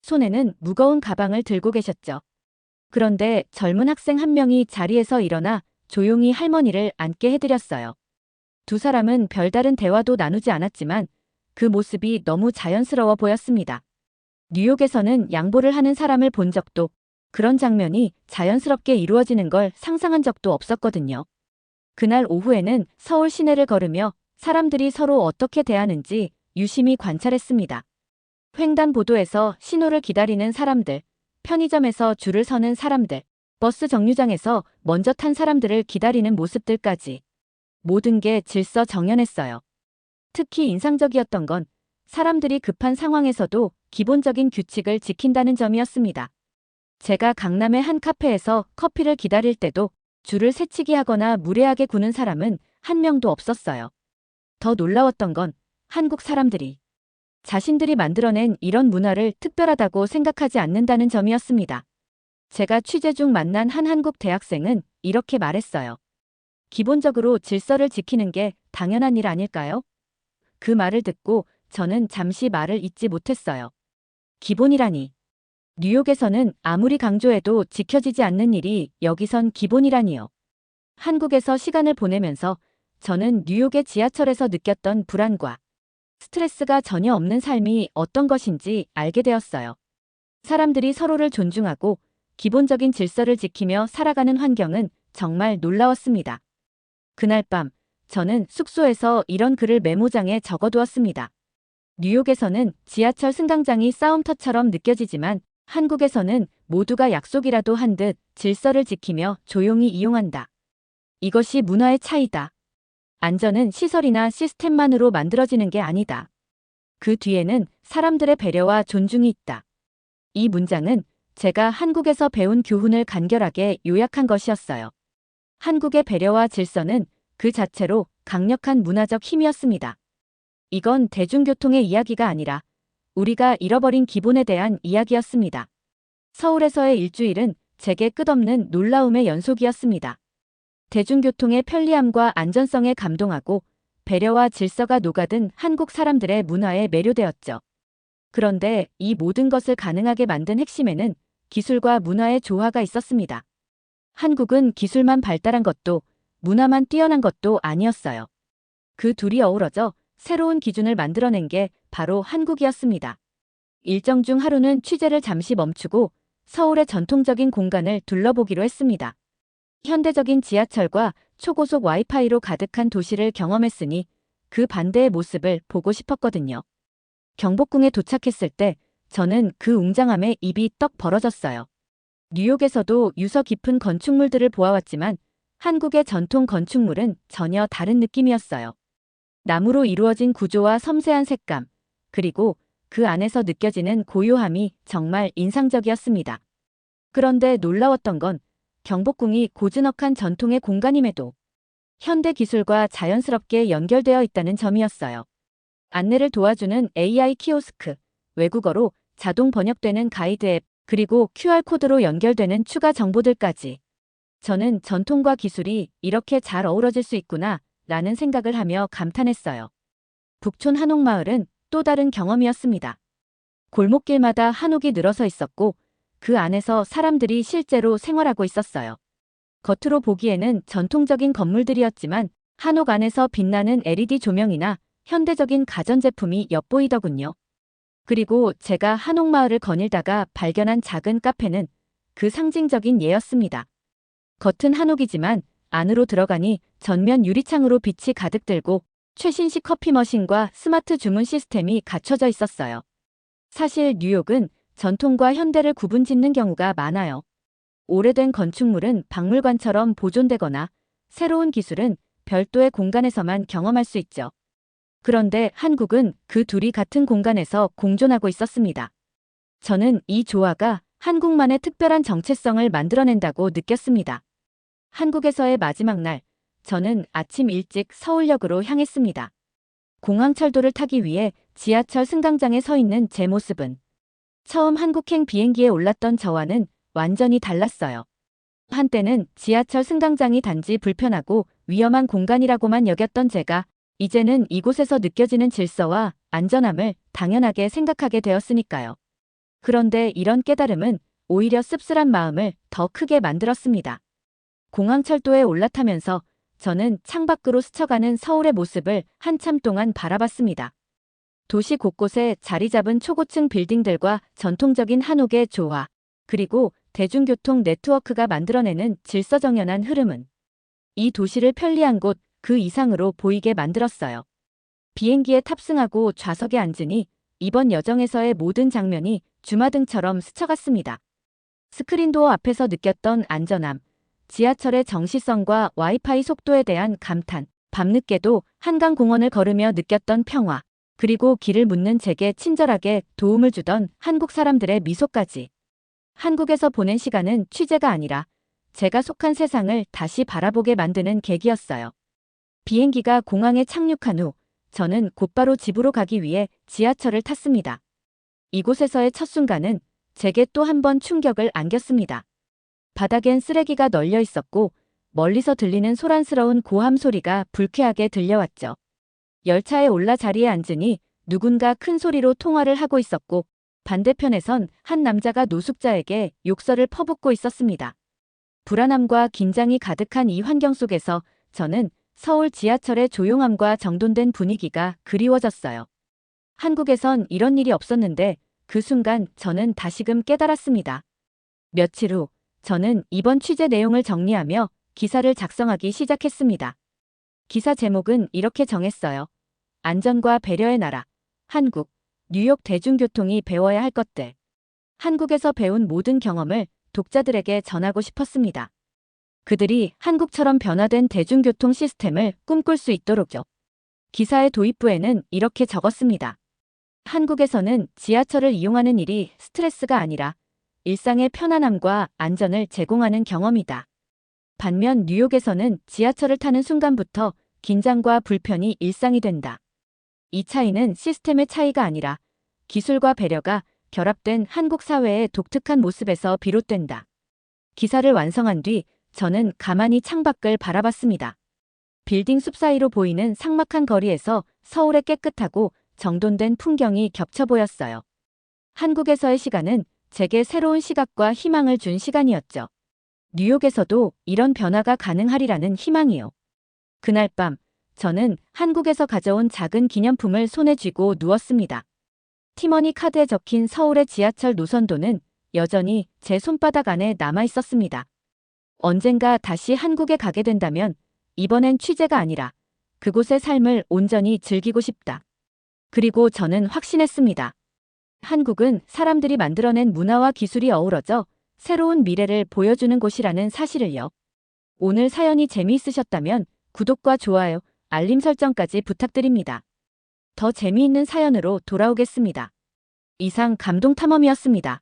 손에는 무거운 가방을 들고 계셨죠. 그런데 젊은 학생 한 명이 자리에서 일어나 조용히 할머니를 앉게 해드렸어요. 두 사람은 별다른 대화도 나누지 않았지만 그 모습이 너무 자연스러워 보였습니다. 뉴욕에서는 양보를 하는 사람을 본 적도, 그런 장면이 자연스럽게 이루어지는 걸 상상한 적도 없었거든요. 그날 오후에는 서울 시내를 걸으며 사람들이 서로 어떻게 대하는지 유심히 관찰했습니다. 횡단보도에서 신호를 기다리는 사람들, 편의점에서 줄을 서는 사람들, 버스 정류장에서 먼저 탄 사람들을 기다리는 모습들까지 모든 게 질서정연했어요. 특히 인상적이었던 건 사람들이 급한 상황에서도 기본적인 규칙을 지킨다는 점이었습니다. 제가 강남의 한 카페에서 커피를 기다릴 때도 줄을 새치기 하거나 무례하게 구는 사람은 한 명도 없었어요. 더 놀라웠던 건 한국 사람들이 자신들이 만들어낸 이런 문화를 특별하다고 생각하지 않는다는 점이었습니다. 제가 취재 중 만난 한 한국 대학생은 이렇게 말했어요. 기본적으로 질서를 지키는 게 당연한 일 아닐까요? 그 말을 듣고 저는 잠시 말을 잇지 못했어요. 기본이라니. 뉴욕에서는 아무리 강조해도 지켜지지 않는 일이 여기선 기본이라니요. 한국에서 시간을 보내면서 저는 뉴욕의 지하철에서 느꼈던 불안과 스트레스가 전혀 없는 삶이 어떤 것인지 알게 되었어요. 사람들이 서로를 존중하고 기본적인 질서를 지키며 살아가는 환경은 정말 놀라웠습니다. 그날 밤, 저는 숙소에서 이런 글을 메모장에 적어두었습니다. 뉴욕에서는 지하철 승강장이 싸움터처럼 느껴지지만 한국에서는 모두가 약속이라도 한 듯 질서를 지키며 조용히 이용한다. 이것이 문화의 차이다. 안전은 시설이나 시스템만으로 만들어지는 게 아니다. 그 뒤에는 사람들의 배려와 존중이 있다. 이 문장은 제가 한국에서 배운 교훈을 간결하게 요약한 것이었어요. 한국의 배려와 질서는 그 자체로 강력한 문화적 힘이었습니다. 이건 대중교통의 이야기가 아니라 우리가 잃어버린 기본에 대한 이야기였습니다. 서울에서의 일주일은 제게 끝없는 놀라움의 연속이었습니다. 대중교통의 편리함과 안전성에 감동하고 배려와 질서가 녹아든 한국 사람들의 문화에 매료되었죠. 그런데 이 모든 것을 가능하게 만든 핵심에는 기술과 문화의 조화가 있었습니다. 한국은 기술만 발달한 것도 문화만 뛰어난 것도 아니었어요. 그 둘이 어우러져 새로운 기준을 만들어낸 게 바로 한국이었습니다. 일정 중 하루는 취재를 잠시 멈추고 서울의 전통적인 공간을 둘러보기로 했습니다. 현대적인 지하철과 초고속 와이파이로 가득한 도시를 경험했으니 그 반대의 모습을 보고 싶었거든요. 경복궁에 도착했을 때 저는 그 웅장함에 입이 떡 벌어졌어요. 뉴욕에서도 유서 깊은 건축물들을 보아왔지만 한국의 전통 건축물은 전혀 다른 느낌이었어요. 나무로 이루어진 구조와 섬세한 색감, 그리고 그 안에서 느껴지는 고요함이 정말 인상적이었습니다. 그런데 놀라웠던 건 경복궁이 고즈넉한 전통의 공간임에도 현대 기술과 자연스럽게 연결되어 있다는 점이었어요. 안내를 도와주는 AI 키오스크, 외국어로 자동 번역되는 가이드 앱, 그리고 QR코드로 연결되는 추가 정보들까지. 저는 전통과 기술이 이렇게 잘 어우러질 수 있구나 라는 생각을 하며 감탄했어요. 북촌 한옥마을은 또 다른 경험이었습니다. 골목길마다 한옥이 늘어서 있었고 그 안에서 사람들이 실제로 생활하고 있었어요. 겉으로 보기에는 전통적인 건물들이었지만 한옥 안에서 빛나는 LED 조명이나 현대적인 가전제품이 엿보이더군요. 그리고 제가 한옥마을을 거닐다가 발견한 작은 카페는 그 상징적인 예였습니다. 겉은 한옥이지만 안으로 들어가니 전면 유리창으로 빛이 가득 들고 최신식 커피 머신과 스마트 주문 시스템이 갖춰져 있었어요. 사실 뉴욕은 전통과 현대를 구분짓는 경우가 많아요. 오래된 건축물은 박물관처럼 보존되거나 새로운 기술은 별도의 공간에서만 경험할 수 있죠. 그런데 한국은 그 둘이 같은 공간에서 공존하고 있었습니다. 저는 이 조화가 한국만의 특별한 정체성을 만들어낸다고 느꼈습니다. 한국에서의 마지막 날, 저는 아침 일찍 서울역으로 향했습니다. 공항철도를 타기 위해 지하철 승강장에 서 있는 제 모습은 처음 한국행 비행기에 올랐던 저와는 완전히 달랐어요. 한때는 지하철 승강장이 단지 불편하고 위험한 공간이라고만 여겼던 제가 이제는 이곳에서 느껴지는 질서와 안전함을 당연하게 생각하게 되었으니까요. 그런데 이런 깨달음은 오히려 씁쓸한 마음을 더 크게 만들었습니다. 공항철도에 올라타면서 저는 창밖으로 스쳐가는 서울의 모습을 한참 동안 바라봤습니다. 도시 곳곳에 자리 잡은 초고층 빌딩들과 전통적인 한옥의 조화, 그리고 대중교통 네트워크가 만들어내는 질서정연한 흐름은 이 도시를 편리한 곳 그 이상으로 보이게 만들었어요. 비행기에 탑승하고 좌석에 앉으니 이번 여정에서의 모든 장면이 주마등처럼 스쳐갔습니다. 스크린도어 앞에서 느꼈던 안전함, 지하철의 정시성과 와이파이 속도에 대한 감탄, 밤늦게도 한강공원을 걸으며 느꼈던 평화, 그리고 길을 묻는 제게 친절하게 도움을 주던 한국 사람들의 미소까지. 한국에서 보낸 시간은 취재가 아니라 제가 속한 세상을 다시 바라보게 만드는 계기였어요. 비행기가 공항에 착륙한 후 저는 곧바로 집으로 가기 위해 지하철을 탔습니다. 이곳에서의 첫 순간은 제게 또 한 번 충격을 안겼습니다. 바닥엔 쓰레기가 널려 있었고 멀리서 들리는 소란스러운 고함 소리가 불쾌하게 들려왔죠. 열차에 올라 자리에 앉으니 누군가 큰 소리로 통화를 하고 있었고 반대편에선 한 남자가 노숙자에게 욕설을 퍼붓고 있었습니다. 불안함과 긴장이 가득한 이 환경 속에서 저는 서울 지하철의 조용함과 정돈된 분위기가 그리워졌어요. 한국에선 이런 일이 없었는데 그 순간 저는 다시금 깨달았습니다. 며칠 후 저는 이번 취재 내용을 정리하며 기사를 작성하기 시작했습니다. 기사 제목은 이렇게 정했어요. 안전과 배려의 나라, 한국, 뉴욕 대중교통이 배워야 할 것들. 한국에서 배운 모든 경험을 독자들에게 전하고 싶었습니다. 그들이 한국처럼 변화된 대중교통 시스템을 꿈꿀 수 있도록요. 기사의 도입부에는 이렇게 적었습니다. 한국에서는 지하철을 이용하는 일이 스트레스가 아니라 일상의 편안함과 안전을 제공하는 경험이다. 반면 뉴욕에서는 지하철을 타는 순간부터 긴장과 불편이 일상이 된다. 이 차이는 시스템의 차이가 아니라 기술과 배려가 결합된 한국 사회의 독특한 모습에서 비롯된다. 기사를 완성한 뒤 저는 가만히 창밖을 바라봤습니다. 빌딩 숲 사이로 보이는 삭막한 거리에서 서울의 깨끗하고 정돈된 풍경이 겹쳐 보였어요. 한국에서의 시간은 제게 새로운 시각과 희망을 준 시간이었죠. 뉴욕에서도 이런 변화가 가능하리라는 희망이요. 그날 밤 저는 한국에서 가져온 작은 기념품을 손에 쥐고 누웠습니다. 티머니 카드에 적힌 서울의 지하철 노선도는 여전히 제 손바닥 안에 남아 있었습니다. 언젠가 다시 한국에 가게 된다면 이번엔 취재가 아니라 그곳의 삶을 온전히 즐기고 싶다. 그리고 저는 확신했습니다. 한국은 사람들이 만들어낸 문화와 기술이 어우러져 새로운 미래를 보여주는 곳이라는 사실을요. 오늘 사연이 재미있으셨다면 구독과 좋아요, 알림 설정까지 부탁드립니다. 더 재미있는 사연으로 돌아오겠습니다. 이상 감동탐험이었습니다.